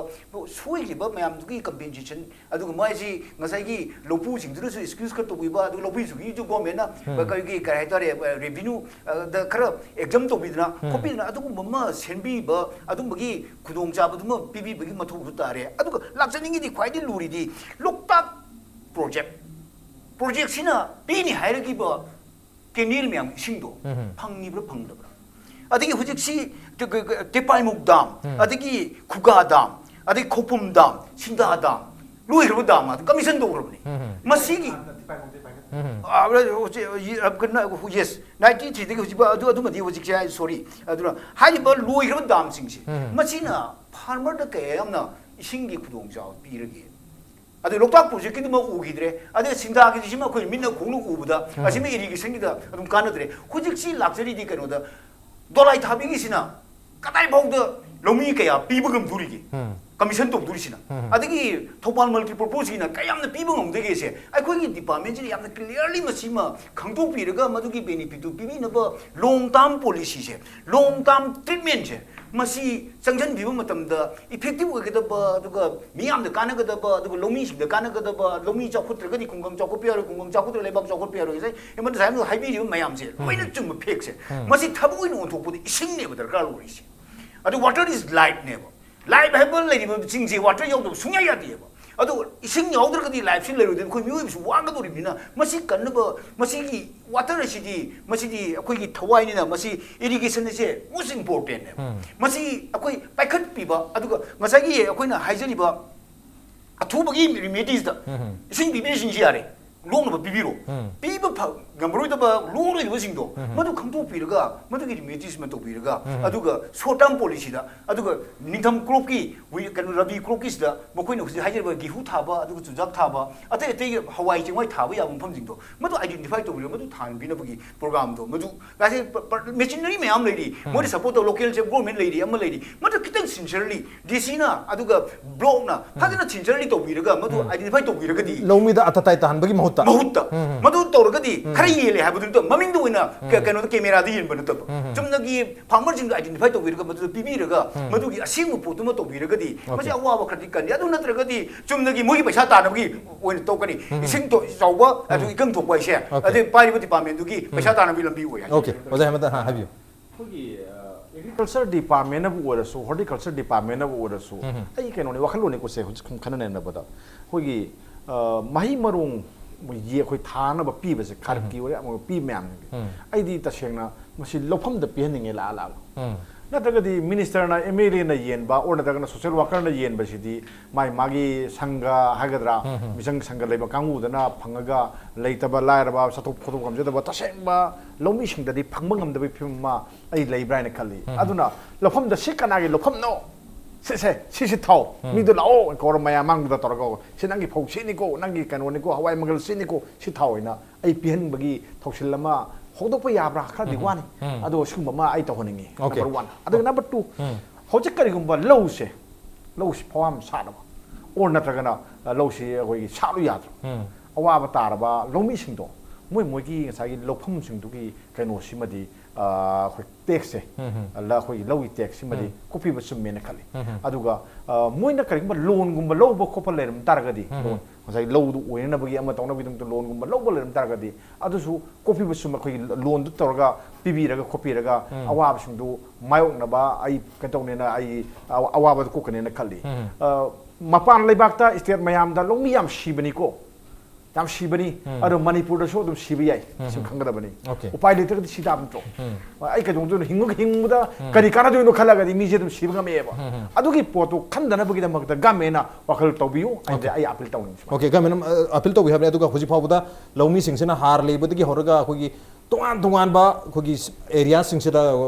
ꯁꯣꯏꯈꯤꯕ ꯃꯌꯥꯝꯗꯨꯒꯤ ꯀꯝꯄꯦꯟꯁꯦꯁꯟ ꯑꯗꯨꯒ ꯃꯣꯏꯁꯤ ꯉꯁꯥꯏꯒꯤ ꯂꯧꯄꯨꯁꯤꯡꯗꯨꯗꯁꯨ ꯑꯦꯛꯁꯀ꯭ꯌꯨꯁ ꯈꯔ ꯇꯧꯕꯤꯕ ꯑꯗꯨꯒ ꯂꯧꯄꯨꯁꯤꯡꯒꯤꯁꯨ ꯒꯣꯔꯃꯦꯟꯅ ꯀꯔꯤ ꯍꯥꯏꯇꯥꯔꯦ ꯔꯦꯚꯤꯅ꯭ꯌꯨꯗ ꯈꯔ ꯑꯦꯛꯖꯝ ꯇꯧꯕꯤꯗꯅ ꯈꯣꯠꯄꯤꯗꯅ ꯑꯗꯨꯒꯨꯝꯕ ꯑꯃ ꯁꯦꯝꯕꯤꯕ ꯑꯗꯨꯝꯕꯒꯤ ꯈꯨꯗꯣꯡꯆꯥꯕꯗꯨꯃ ꯄꯤꯕꯤꯕꯒꯤ ꯃꯊꯧꯁꯨ ꯇꯥꯔꯦ ꯑꯗꯨꯒ ꯂꯥꯛꯆꯅꯤꯡꯉꯤꯗꯤ ꯈ꯭ꯋꯥꯏꯗꯒꯤ ꯂꯨꯔꯤꯗꯤ ꯂꯣꯛꯇꯥꯛ ꯄ꯭ꯔꯣꯖꯦꯛꯁꯤꯅ ꯄꯤꯅꯤ ꯍꯥꯏꯔꯒꯤꯕ ꯀꯦꯅꯦꯜ ꯃꯌꯥꯝ ꯏꯁꯤꯡꯗꯣ ꯐꯪꯉꯤꯕ꯭ꯔꯥ ꯐꯪꯗꯕ꯭ꯔꯥ ꯑꯗꯒꯤ ꯍꯧꯖꯤꯛꯁꯤ ꯇꯦꯄꯥꯏꯃꯨꯛ ꯗꯥꯝ ꯑꯗꯒꯤ ꯈꯨꯒꯥ ꯗꯥꯝ ꯑꯗꯩ ꯈꯧꯄꯨꯝ ꯗꯥꯝ ꯁꯤꯡꯗꯥ ꯗꯥꯝ ꯂꯣꯏꯈ꯭ꯔꯕ ꯗꯥꯝ ꯉꯥꯛꯇ ꯀꯃꯤꯁꯟ ꯇꯧꯈ꯭ꯔꯕꯅꯤ ꯃꯁꯤꯒꯤ ꯌꯦꯁ 93ꯗꯒꯤ ꯍꯧꯖꯤꯛ ꯑꯗꯨꯃꯗꯤ ꯍꯧꯖꯤꯛꯁꯦ ꯁꯣꯔꯤ ꯑꯗꯨꯅ ꯍꯥꯏꯔꯤꯕ ꯂꯣꯏꯈ꯭ꯔꯕ ꯗꯥꯝꯁꯤꯡꯁꯦ ꯃꯁꯤꯅ ꯐꯥꯔꯃꯔꯗ ꯀꯌꯥ ꯌꯥꯝꯅ ꯏꯁꯤꯡꯒꯤ ꯈꯨꯗꯣꯡꯆꯥꯕ ꯄꯤꯔꯒꯦ ꯑꯗꯩ ꯂꯣꯛꯇꯥꯛ ꯄ꯭ꯔꯣꯖꯦꯛꯀꯤꯗꯨꯃ ꯎꯈꯤꯗ꯭रे ꯑꯗꯩ ꯁꯤꯡꯗꯥꯒꯤꯁꯤꯃ ꯑꯩꯈꯣꯏ ꯃꯤꯠꯅ ꯈꯣꯡꯅ ꯎꯕꯗ ꯑꯁꯤꯃ 이리ꯒꯦꯁꯟꯒꯤꯗ ꯑꯗꯨꯝ ꯀꯥꯟꯅꯗ꯭रे ꯍꯧꯖꯤꯛꯁꯤ ꯂꯥꯛꯆꯔꯤꯗꯤ ꯀꯩꯅꯣꯗ ꯗꯣꯂꯥꯏ ꯊꯥꯕꯤꯒꯤꯁꯤꯅ ꯀꯗꯥꯏꯐꯥꯎꯗ ꯂꯧꯃꯤ ꯀꯌꯥ ꯄꯤꯕ ꯉꯝꯗꯣꯔꯤꯒꯦ ꯀꯃꯤꯁꯟ ꯇꯧꯗꯣꯔꯤꯁꯤꯅ ꯑꯗꯒꯤ ꯊꯧꯕꯥꯜ ꯃꯜꯇꯤꯄꯔꯄꯣꯁꯀꯤꯅ ꯀꯌꯥꯝꯅ ꯄꯤꯕ ꯉꯝꯗꯒꯦꯁꯦ ꯑꯩꯈꯣꯏꯒꯤ ꯗꯤꯄꯥꯔꯠꯃꯦꯟꯁꯤꯅ ꯌꯥꯝꯅ ꯀ꯭ꯂꯤꯌꯔꯂꯤ ꯃꯁꯤꯃ ꯈꯪꯗꯣꯛꯄꯤꯔꯒ ꯃꯗꯨꯒꯤ ꯕꯦꯅꯤꯐꯤꯠꯇꯨ ꯄꯤꯕꯤꯅꯕ ꯂꯣꯡ ꯇꯥꯔꯝ ꯄꯣꯂꯤꯁꯤꯁꯦ ꯂꯣꯡ ꯇꯥꯔꯝ ꯇ꯭ꯔꯤꯠꯃꯦꯟꯁꯦ ꯃꯁꯤ ꯆꯪꯁꯤꯟꯕꯤꯕ ꯃꯇꯝꯗ 이펙티브 ꯑꯣꯏꯒꯗꯕ ꯑꯗꯨꯒ ꯃꯤꯌꯥꯝꯗ ꯀꯥꯟꯅꯒꯗꯕ ꯑꯗꯨꯒ ꯂꯧꯃꯤꯁꯤꯡꯗ ꯀꯥꯟꯅꯒꯗꯕ ꯂꯧꯃꯤ ꯆꯥꯎꯈꯠꯇ꯭ꯔꯒꯗꯤ ꯈꯨꯡꯒꯪ ꯆꯥꯎꯈꯠꯄ ꯌꯥꯔꯣꯏ ꯈꯨꯡꯒꯪ ꯆꯥꯎꯈꯠꯇ꯭ꯔꯒ ꯂꯩꯕꯥꯛ ꯆꯥꯎꯈꯠꯄ ꯌꯥꯔꯣꯏ ꯉꯁꯥꯏ ꯍꯦꯃꯟꯇ ꯁꯥꯍꯦꯕꯅ ꯍꯥꯏꯕꯤꯔꯤꯕ ꯃꯌꯥꯝꯁꯦ ꯂꯣꯏꯅ ꯆꯨꯝꯕ ꯐꯦꯛꯁꯦ ꯃꯁꯤ ꯊꯕꯛ ꯑꯣꯏꯅ ꯑꯣꯟꯊꯣꯛꯄꯗ ꯏꯁꯤꯡꯅꯦꯕ ꯗꯔꯀꯥꯔ ꯑꯣꯏꯔꯤꯁꯦ ꯑꯗꯨ ꯋꯥꯇꯔ ꯏꯁ ꯂꯥꯏꯐꯅꯦꯕ ꯂꯥꯏꯐ ꯍꯥꯏꯕ ꯂꯩꯔꯤꯕ ꯆꯤꯡꯁꯦ ꯋꯥꯇꯔ ꯌꯥꯎꯗꯕ ꯁꯨꯡꯌꯥ ꯌꯥꯗꯦꯕ ꯑꯗꯨ ꯏꯁꯤꯡ ꯌꯥꯎꯗ꯭ꯔꯒꯗꯤ ꯂꯥꯏꯐꯁꯤ ꯂꯩꯔꯣꯏꯗꯣꯏꯅꯤ ꯑꯩꯈꯣꯏ ꯃꯤꯑꯣꯏꯕꯁꯨ ꯋꯥꯒꯗꯧꯔꯤꯕꯅꯤꯅ ꯃꯁꯤ ꯀꯟꯅꯕ ꯃꯁꯤꯒꯤ ꯋꯥꯇꯔ ꯑꯁꯤꯗꯤ ꯃꯁꯤꯗꯤ ꯑꯩꯈꯣꯏꯒꯤ ꯊꯋꯥꯏꯅꯤꯅ ꯃꯁꯤ 이리ꯒꯦꯁꯟ ꯑꯁꯦ ꯃꯣꯁ ꯏꯝꯄꯣꯔꯇꯦꯟꯅꯦꯕ ꯃꯁꯤ ꯑꯩꯈꯣꯏ ꯄꯥꯏꯈꯠꯄꯤꯕ ꯑꯗꯨꯒ ꯉꯁꯥꯏꯒꯤ ꯑꯩꯈꯣꯏꯅ ꯍꯥꯏꯖꯔꯤꯕ ꯑꯊꯨꯕꯒꯤ ꯔꯤꯃꯦꯗꯤꯁꯇ 이ꯁꯤꯡ ꯄꯤꯕꯤꯔꯤꯁꯤꯡꯁꯤ ꯌꯥꯔꯦ ꯂꯣꯛꯅꯕ ꯄꯤꯕꯤꯔꯣ ꯄꯤꯕ ꯉꯝꯃꯔꯣꯏꯗꯕ ꯂꯣꯛꯂꯣꯏꯗꯕꯁꯤꯡꯗꯣ ꯃꯗꯨ ꯈꯪꯗꯣꯛꯄꯤꯔꯒ ꯃꯗꯨꯒꯤ ꯔꯤꯃꯦꯗꯤꯁ ꯇꯧꯕꯤꯔꯒ ꯑꯗꯨꯒ ꯁꯣꯔꯠ ꯇꯥꯔꯝ ꯄꯣꯂꯤꯁꯤꯗ ꯑꯗꯨꯒ ꯅꯤꯡꯊꯝ ꯀ꯭ꯔꯣꯞꯀꯤ ꯀꯩꯅꯣ ꯔꯕꯤ ꯀ꯭ꯔꯣꯞꯀꯤꯁꯤꯗ ꯃꯈꯣꯏꯅ ꯍꯧꯖꯤꯛ ꯍꯥꯏꯖꯔꯤꯕ ꯒꯤꯍꯨ ꯊꯥꯕ ꯑꯗꯨꯒ ꯆꯨꯖꯥꯛ ꯊꯥꯕ ꯑꯇꯩ ꯑꯇꯩ ꯍꯋꯥꯏ ꯆꯦꯡꯋꯥꯏ ꯊꯥꯕ ꯌꯥꯕ ꯃꯐꯝꯁꯤꯡꯗꯣ ꯃꯗꯨ 아이덴티ꯐꯥꯏ ꯇꯧꯕꯤꯔꯒ ꯃꯗꯨ ꯊꯥꯟꯕꯤꯅꯕꯒꯤ ꯄ꯭ꯔꯣꯒ꯭ꯔꯥꯝꯗꯣ ꯃꯗꯨ ꯉꯁꯥꯏ ꯃꯦꯆꯤꯅꯔꯤ ꯃꯌꯥꯝ ꯂꯩꯔꯤ ꯃꯣꯏꯗ ꯁꯄꯣꯔꯠ ꯇꯧ ꯂꯣꯀꯦꯜ ꯒꯣꯔꯃꯦꯟ ꯂꯩꯔꯤ ꯑꯃ ꯂꯩꯔꯤ ꯃꯗꯨ ꯈꯤꯇꯪ ꯁꯤꯟꯁꯤꯌꯔꯂꯤ ꯗꯤꯁꯤꯅ ꯑꯗꯨꯒ ꯕ꯭ꯂꯣꯛꯅ ꯐꯖꯅ ꯁꯤꯟꯁꯤꯌꯔꯂꯤ ꯇꯧꯕꯤꯔꯒ ꯃꯗꯨ 아이덴티ꯐꯥꯏ ꯇꯧꯕꯤꯔꯒꯗꯤ ꯂꯧꯃꯤꯗ ꯑꯇꯇꯥꯏ ꯇꯥꯍꯟꯕꯒꯤ ꯃꯍꯨꯠꯇ ꯃꯗꯨ ꯇꯧꯔꯒꯗꯤ ꯈꯔ ꯌꯦꯜꯂꯦ ꯍꯥꯏꯕꯗꯨ ꯃꯃꯤꯡꯗ ꯑꯣꯏꯅ ꯀꯩꯅꯣꯗ ꯀꯦꯃꯦꯔꯥꯗ ꯌꯦꯟꯕ ꯅꯠꯇꯕ ꯆꯨꯝꯅꯒꯤ ꯐꯥꯔꯃꯔꯁꯤꯡꯗꯣ 아이덴티ꯐꯥꯏ ꯇꯧꯕꯤꯔꯒ ꯃꯗꯨꯗ ꯄꯤꯕꯤꯔꯒ ꯃꯗꯨꯒꯤ ꯑꯁꯦꯡꯕ ꯄꯣꯠꯇꯨꯃ ꯇꯧꯕꯤꯔꯒꯗꯤ ꯃꯁꯤ ꯑꯋꯥꯕ ꯈꯔꯗꯤ ꯀꯟꯅꯤ ꯑꯗꯨ ꯅꯠꯇ꯭ꯔꯒꯗꯤ ꯆꯨꯝꯅꯒꯤ ꯃꯣꯏꯒꯤ ꯄꯩꯁꯥ ꯇꯥꯅꯕꯒꯤ ꯑꯣꯏꯅ ꯇꯧꯀꯅꯤ ꯏꯁꯤꯡ ꯆꯥꯎꯕ ꯑꯗꯨ ꯏꯀꯪ ꯊꯣꯛꯄ ꯍꯥꯏꯁꯦ ꯑꯗꯩ ꯄꯥꯏꯔꯤꯕ ꯗꯤꯄꯥꯔꯠꯃꯦꯟꯗꯨꯒꯤ ꯄꯩꯁꯥ ꯇꯥꯅꯕꯒꯤ ꯂꯝꯕꯤ ꯑꯣꯏ ꯍꯥꯏ ओके ओजा अहमद हाँ हाबियो ꯑꯩꯈꯣꯏꯒꯤ ꯑꯦꯒ꯭ꯔꯤꯀꯜꯆꯔ ꯗꯤꯄꯥꯔꯠꯃꯦꯟꯅꯕꯨ ꯑꯣꯏꯔꯁꯨ ꯍꯣꯔꯇꯤꯀꯜꯆꯔ ꯗꯤꯄꯥꯔꯠꯃꯦꯟꯅꯕꯨ ꯑꯣꯏꯔꯁꯨ ꯑꯩ ꯀꯩꯅꯣꯅꯤ ꯋꯥꯈꯜꯂꯣꯟꯅꯤꯀꯣꯁꯦ ꯍꯧꯖꯤꯛ ꯈꯟꯅ-ꯅꯩꯅꯕꯗ ꯑꯩꯈꯣꯏꯒꯤ ꯃꯍꯩ ꯃꯔꯣꯡ ꯑꯩꯈꯣꯏ ꯊꯥꯅꯕ ꯄꯤꯕꯁꯦ ꯈꯥꯔꯛꯀꯤ ꯑꯣꯏꯔꯦ ꯑꯃ ꯄꯤ ꯃꯌꯥꯝꯁꯦ ꯑꯩꯗꯤ ꯇꯁꯦꯡꯅ ꯃꯁꯤ ꯂꯧꯐꯝꯗ ꯄꯤꯍꯟꯅꯤꯡꯉꯦ ꯂꯥꯛꯑ ꯅꯠꯇ꯭ꯔꯒꯗꯤ ꯃꯤꯅꯤꯁꯇꯔꯅ ꯑꯦꯝ.ꯑꯦꯜ.ꯑꯦꯅ ꯌꯦꯟꯕ ꯑꯣꯔ ꯅꯠꯇ꯭ꯔꯒꯅ ꯁꯣꯁꯤꯌꯦꯜ ꯋꯥꯔꯀꯔꯅ ꯌꯦꯟꯕꯁꯤꯗꯤ ꯃꯥꯒꯤ ꯁꯪꯒ ꯍꯥꯏꯒꯗ꯭ꯔꯥ ꯃꯤꯆꯪ ꯁꯪꯒ ꯂꯩꯕ ꯀꯥꯡꯕꯨꯗꯅ ꯐꯪꯉꯒ ꯂꯩꯇꯕ ꯂꯥꯏꯔꯕ ꯆꯠꯊꯣꯛ ꯈꯣꯠꯊꯣꯛ ꯉꯝꯖꯗꯕ ꯇꯁꯦꯡꯕ ꯂꯧꯃꯤꯁꯤꯡꯗꯗꯤ ꯐꯪꯕ ꯉꯝꯗꯕꯒꯤ ꯐꯤꯕꯝ ꯑꯃ ꯑꯩ ꯂꯩꯕ꯭ꯔꯥ ꯍꯥꯏꯅ ꯈꯜꯂꯤ ꯑꯗꯨꯅ ꯂꯧꯐꯝꯗ ꯁꯤ ꯀꯅꯥꯒꯤ ꯂꯧꯐꯝꯅꯣ ꯁꯤꯁꯤ ꯊꯥꯎ ꯃꯤꯗꯨ ꯂꯥꯛꯑꯣ ꯀꯧꯔ ꯃꯌꯥꯝ ꯃꯥꯡꯗꯨꯗ ꯇꯧꯔꯒ ꯁꯤ ꯅꯪꯒꯤ ꯐꯧ ꯁꯤꯅꯤꯀꯣ ꯅꯪꯒꯤ ꯀꯩꯅꯣꯅꯤꯀꯣ ꯍꯋꯥꯏ ꯃꯪꯒꯜ ꯁꯤꯅꯤꯀோ ꯁꯤ ꯊꯥꯎ ꯑꯣꯏꯅ ꯑꯩ ꯄꯤꯍꯟꯕꯒꯤ ꯊꯧꯁꯤꯜ ꯑꯃ ꯍꯧꯗꯣꯛꯄ ꯌꯥꯕ꯭ꯔꯥ ꯈꯔꯗꯤ ꯋꯥꯅꯤ ꯑꯗꯣ ꯁꯤꯒꯨꯝꯕ ꯑꯃ ꯑꯩ ꯇꯧꯍꯟꯅꯤꯡꯉꯤ ꯅꯝꯕꯔ 1 ꯑꯗꯨꯒ ꯅꯝꯕꯔ 2 ꯍꯧꯖꯤꯛ ꯀꯔꯤꯒꯨꯝꯕ ꯂꯧꯁꯤ ꯐꯧꯍꯥꯝ ꯁꯥꯠꯂꯕ ꯑꯣꯔ ꯅꯠꯇ꯭ꯔꯒꯅ ꯂꯧꯁꯤ ꯑꯩꯈꯣꯏꯒꯤ ꯁꯥꯠꯂꯨ ꯌꯥꯗ꯭ꯔꯣ ꯑꯋꯥꯕ ꯇꯥꯔꯕ ꯂꯧꯃꯤꯁꯤꯡꯗꯣ ꯃꯣꯏꯒꯤ ꯉꯁꯥꯏꯒꯤ ꯂꯧꯐꯝꯁꯤꯡꯗꯨꯒꯤ ꯀꯩꯅꯣꯁꯤꯃꯗꯤ ꯑꯩꯈꯣꯏ ꯇꯦꯛꯁꯁꯦ ꯑꯩꯈꯣꯏꯒꯤ ꯂꯧꯒꯤ ꯇꯦꯛꯁꯁꯤꯃꯗꯤ ꯀꯣꯛꯄꯤꯕ ꯆꯨꯝꯃꯦꯅ ꯈꯜꯂꯤ ꯑꯗꯨꯒ ꯃꯣꯏꯅ ꯀꯔꯤꯒꯨꯝꯕ ꯂꯣꯟꯒꯨꯝꯕ ꯂꯧꯕ ꯈꯣꯠꯄ ꯂꯩꯔꯝ ꯇꯥꯔꯒꯗꯤ ꯉꯁꯥꯏ ꯂꯧꯗꯨ ꯑꯣꯏꯅꯅꯕꯒꯤ ꯑꯃ ꯇꯧꯅꯕꯒꯤꯗꯃꯛꯇ ꯂꯣꯟꯒꯨꯝꯕ ꯂꯧꯕ ꯂꯩꯔꯝ ꯇꯥꯔꯒꯗꯤ ꯑꯗꯨꯁꯨ ꯀꯣꯛꯄꯤꯕ ꯆꯨꯝꯃꯦ ꯑꯩꯈꯣꯏꯒꯤ ꯂꯣꯟꯗꯨ ꯇꯧꯔꯒ ꯄꯤꯕꯤꯔꯒ ꯈꯣꯠꯄꯤꯔꯒ ꯑꯋꯥꯕꯁꯤꯡꯗꯨ ꯃꯥꯌꯣꯛꯅꯕ ꯑꯩ ꯀꯩꯅꯣ ꯇꯧꯅꯦꯅ ꯑꯩ ꯑꯋꯥꯕꯗꯨ ꯀꯣꯛꯀꯅꯦꯅ ꯈꯜꯂꯤ ꯃꯄꯥꯟ ꯂꯩꯕꯥꯛꯇ ꯏꯁꯇꯦꯠ ꯃꯌꯥꯝꯗ ꯂꯧꯃꯤ ꯌꯥꯝ ꯁꯤꯕꯅꯤꯀꯣ ꯌꯥꯝ ꯁꯤꯕꯅꯤ ꯑꯗꯣ ꯃꯅꯤꯄꯨꯔꯗꯁꯨ ꯑꯗꯨꯝ ꯁꯤꯕ ꯌꯥꯏ ꯁꯤ ꯈꯪꯒꯗꯕꯅꯤ ꯎꯄꯥꯏ ꯂꯩꯇ꯭ꯔꯒꯗꯤ ꯁꯤ ꯇꯥꯕ ꯅꯠꯇ꯭ꯔꯣ ꯑꯩ ꯀꯩꯗꯧꯗꯣꯏꯅꯣ ꯍꯤꯡꯕꯗ ꯀꯔꯤ ꯀꯥꯟꯅꯗꯣꯏꯅꯣ ꯈꯜꯂꯒꯗꯤ ꯃꯤꯁꯦ ꯑꯗꯨꯝ ꯁꯤꯕ ꯉꯝꯃꯦꯕ ꯑꯗꯨꯒꯤ ꯄꯣꯠꯇꯣ ꯈꯟꯗꯅꯕꯒꯤꯗꯃꯛꯇ ꯒꯃꯦꯟꯅ ꯋꯥꯈꯜ ꯇꯧꯕꯤꯌꯨ ꯑꯩ ꯑꯄꯤꯜ ꯇꯧꯅꯤꯡꯉꯤ ओके गमेन अपील तौबी हाबने अदुगा हुजि फावबदा लौमी सिंगसिना हार लेबदगी होरगा अखोगी तोंगान बा अखोगी एरिया सिंगसिदा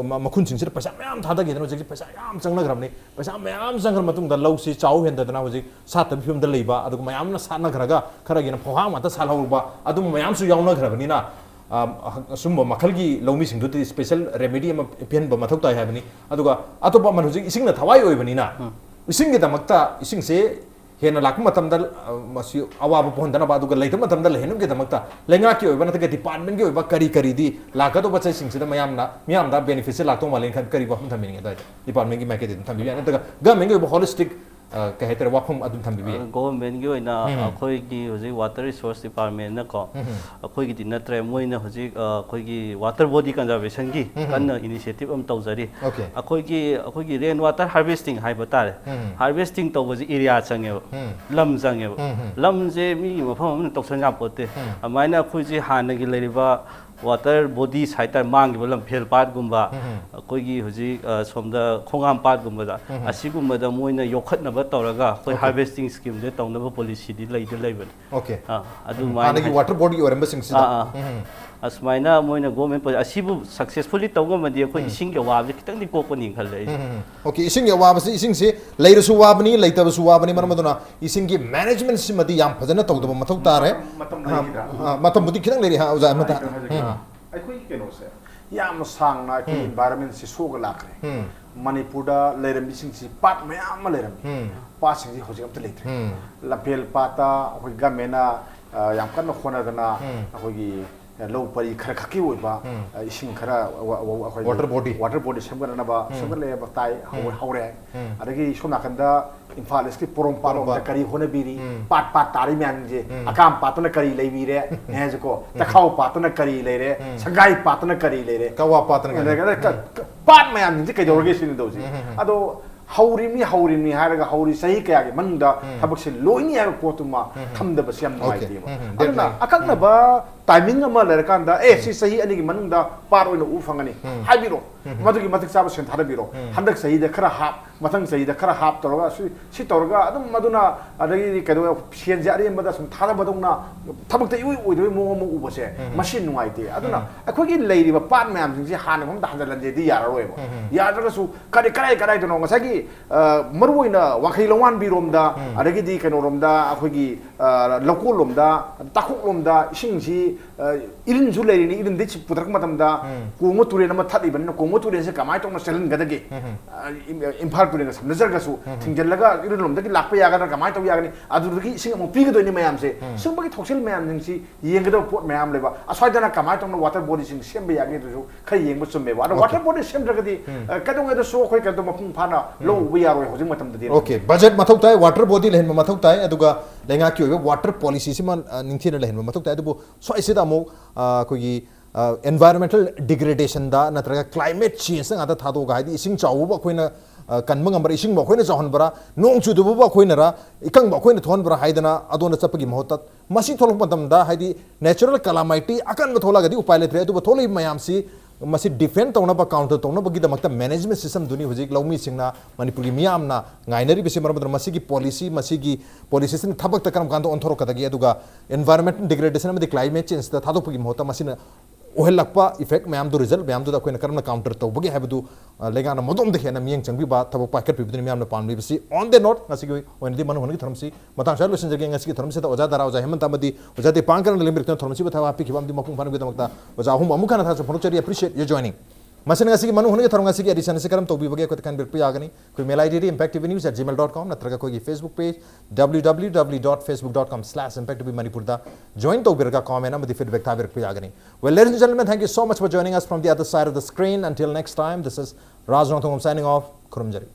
मखुन सिंगसिदा पैसा मयाम थादगी दनो जि पैसा याम चंगनग्रबनि पैसा मयाम चंगर मतुंगदा लौसि चाउ हेंददना हुजि सात फिल्मदा लेबा अदुगा मयामना सानग्रगा खरगिना फोहा माता सालहौबा अदु मयाम सु यावनग्रबनिना असुम मखलगी लौमी सिंगदुति स्पेशल रेमेडी अमा पेनबा मथौ ताय हाबनि अदुगा अतोबा मन हुजि इसिंगना थवाई ओइबनिना इसिंगि दमक्ता इसिंगसे हेन लाख मतमदा मसी अवाब पोहंदना बादुगा लेथम मतमदा लेहनुम के दमक्ता लेंगा की ओइबा नतगे डिपार्टमेंट के ओइबा करी दी लाखदो बच्चे सिंगसिदा मयामदा बेनिफिट से लाखतो मालेन खन करी बहम थमिंग दा डिपार्टमेंट की मैके दिन थमिबि नतगा गवर्नमेंट के होलिस्टिक कहेतर वाफम अदुम थमिबि गवर्नमेंट की ओइना अखोइगी होजि वाटर रिसोर्स डिपार्टमेंट न को अखोइगी दि नत्रे मोइना होजि अखोइगी वाटर बॉडी कंजर्वेशन की कन्ना इनिशिएटिव अम तौजरी अखोइगी रेन वाटर हार्वेस्टिंग हाइबा तारे harvesting तौबजि area change lump change lump J me मफम Aman तौसन यापोते अमाइना अखोइजी हानगी लेरिबा water bodies haita mang bolam phel pat gumba koi gi huji somda khongam pat gumba da asigumba da moina yokhat na ba toraga koi harvesting scheme de tong na ba policy di lai de lai ban okay adu mai ana gi water body or embassy sida asmaina moina government asibu successfully tawga madi koi ising ya wa kitang di ko ni khal lai okay ising ya wa basi ising se leiru su wa bani leita su wa bani maradona ising gi management si madi yam phajana tawda ba mathau tare matam budi kitang leri ha uza mata ꯑꯩꯈꯣꯏ ꯀꯩꯅꯣꯁꯦ ꯌꯥꯝꯅ ꯁꯥꯡꯅ ꯑꯩꯈꯣꯏ ꯏꯟꯚꯥꯏꯔꯟꯃꯦꯟꯁꯤ ꯁꯣꯛꯑꯒ ꯂꯥꯛꯈ꯭ꯔꯦ ꯃꯅꯤꯄꯨꯔꯗ ꯂꯩꯔꯝꯃꯤꯁꯤꯡꯁꯤ ꯄꯥꯠ ꯃꯌꯥꯝ ꯑꯃ ꯂꯩꯔꯝꯃꯤ ꯄꯥꯠꯁꯤꯡꯁꯤ ꯍꯧꯖꯤꯛ ꯑꯝꯇ ꯂꯩꯇ꯭ꯔꯦ ꯂꯝꯐꯦꯜ ꯄꯥꯠꯇ ꯑꯩꯈꯣꯏ ꯒꯃꯦꯟꯅ ꯌꯥꯝ ꯀꯟꯅ ꯍꯣꯠꯅꯗꯅ ꯑꯩꯈꯣꯏꯒꯤ ꯂꯧ ꯄꯔꯤ ꯈꯔ ꯈꯛꯀꯤ ꯑꯣꯏꯕ ꯏꯁꯤꯡ ꯈꯔ ꯑꯩꯈꯣꯏ ꯋꯥꯇꯔ ꯕꯣꯗꯤ ꯁꯦꯝꯒꯠꯅꯕ ꯁꯦꯝꯒꯠꯂꯛꯑꯦꯕ ꯇꯥꯏ ꯍꯧꯔꯦ ꯑꯗꯒꯤ ꯁꯣꯝ ꯅꯥꯀꯟꯗ ꯏꯝꯐꯥꯜ ꯏꯁꯀꯤ ꯄꯣꯔꯣꯝꯄꯥꯠꯂꯣꯝꯗ ꯀꯔꯤ ꯍꯣꯠꯅꯕꯤꯔꯤ ꯄꯥꯠ ꯇꯥꯔꯤ ꯃꯌꯥꯝꯁꯦ ꯑꯀꯥꯝ ꯄꯥꯠꯇꯅ ꯀꯔꯤ ꯂꯩꯕꯤꯔꯦ ꯍꯥꯏꯁꯦꯀꯣ ꯇꯈꯥꯎ ꯄꯥꯠꯇꯅ ꯀꯔꯤ ꯂꯩꯔꯦ ꯁꯪꯒꯥꯏ ꯄꯥꯠꯇꯅ ꯀꯔꯤ ꯂꯩꯔꯦ kawa patna ꯄꯥꯠ ꯃꯌꯥꯝꯁꯤꯡꯁꯦ ꯀꯩꯗꯧꯔꯒꯦ ꯁꯤꯅꯤ ꯇꯧꯁꯤ ꯑꯗꯣ हौरीमी हारगा हौरी सही कया के मंगदा थबक से लोइनी है पोतुमा थमदब से हम नुआइतेबा अदना अककनबा टाइमिंग अमा लरकांदा ए सी सही अनि की मंगदा पार ओइना उ फंगनी हाइबिरो मदुगी मतिक चाब सेन थारबिरो हंदक सही द खरा हाप मथंग सही द खरा हाप तोरगा सी तोरगा अदम मदुना अदगी कदो सेन जारी मदा सुम थारबदौना थबक त इउ ओइदो मो मो उबसे मशीन नुआइते अदना अखोगी लेरिबा पाट मयाम सिंग हाने हम हंदलंजे दि याररोयबो यारगसु कराई दनो ngsaगी मरुइना वाखै लवान बिरोमदा अदगी दि कनोरोमदा अखोगी लकोलोमदा ताखोलोमदा इसिंगसी इरिन जु लेरिनी इरिन दि पुतरक मतमदा कोंगो तुरेन म थादिबन कोंगो तुरेन से कमाय तोंग सेलन गदगे इम्फाल तुरेन से नजरगसु थिंजलगा इरिन लोमदगी लाखप यागना कमाय तौ यागनी अदुदगी इसिंग म पिगदोनि मयाम से सुबगी थोक्सिल मयाम जिंगसी येंगदो पोट मयाम लेबा असवाइदना कमाय तोंग वाटर बॉडी सिंग सेम यागनी दुसु खै येंगबो चुमेबा अदो वाटर बॉडी सेम जगदी कदोंगदो सो खोय कदो मफुंग फाना लो यारोय होजिंग मतमददी ओके बजट मथौ ताय वाटर बॉडी लेहन मथौ ताय अदुगा लेंगा की वाटर पॉलिसी सिम निंथिन लेहन मथौ ताय अदुबो सोइसिदा मो कोगी एनवायरमेंटल डिग्रेडेशन दा नत्रगा क्लाइमेट चेंज संगा थादो गाइदी इसिंग चावबा खोइना कनम नंबर इसिंग बा खोइना चाहनबरा नोंग चुदुबो बा खोइनरा इकंग बा खोइना थोनबरा हाइदना अदोना चपगी महत मसी थोलक मतमदा हाइदी नेचुरल कलामाइटी अकन थोलागदी उपाय लेत्रे अदुबो थोलै मयामसी मसी डिफेंड तौनबा काउंटर तौनबगीदमक्ता मैनेजमेंट सिस्टम दुनी हुजिक लौमी सिंगना मणिपुरी मियामना गाइनरी बिसे मरबदर मसीगी पॉलिसी सिन थबक तकरम कांदो ऑनथोरकदगी अदुगा एनवायरनमेंट डिग्रेडेशन अमदि क्लाइमेट चेंज दा थादोपगी महता मसीना ओहलक्पा इफेक्ट मैम दो रिजल्ट मैम दो कोइन करम काउंटर तौबगी हैबदु लेगाना मदोम दे हेना मियंग चंगबी बा थबक पाकेट पिबदनि मैम पानबी बसी ऑन द नोट ngasi ओनदि मन होनगी थरमसी मतां शार लोसन जगे ngasi थरमसी ता ओजा दारा ओजा हेमंत अमदि ओजा दे पांकरन लिमिट थरमसी बथा वापी किबम दि मकुम फानबि दमक्ता ओजा हुम अमुखाना था फोनचरी अप्रिशिएट योर जॉइनिंग मसन ngasi मनु होनगी थरम ngasi एडिशन से करम तौबी बगे को तकन बिरपि यागनी कोई मेल आईडी impacttvnews@gmail.com नत्रगा कोई फेसबुक पेज www.facebook.com/impacttvmanipur दा जॉइन तौबिरगा कमेंट अमदि फीडबैक था बिरपि यागनी well ladies and gentleman thank you so much for joining us from the other side of the screen until next time this is Raj Nothongam signing off Kurumjari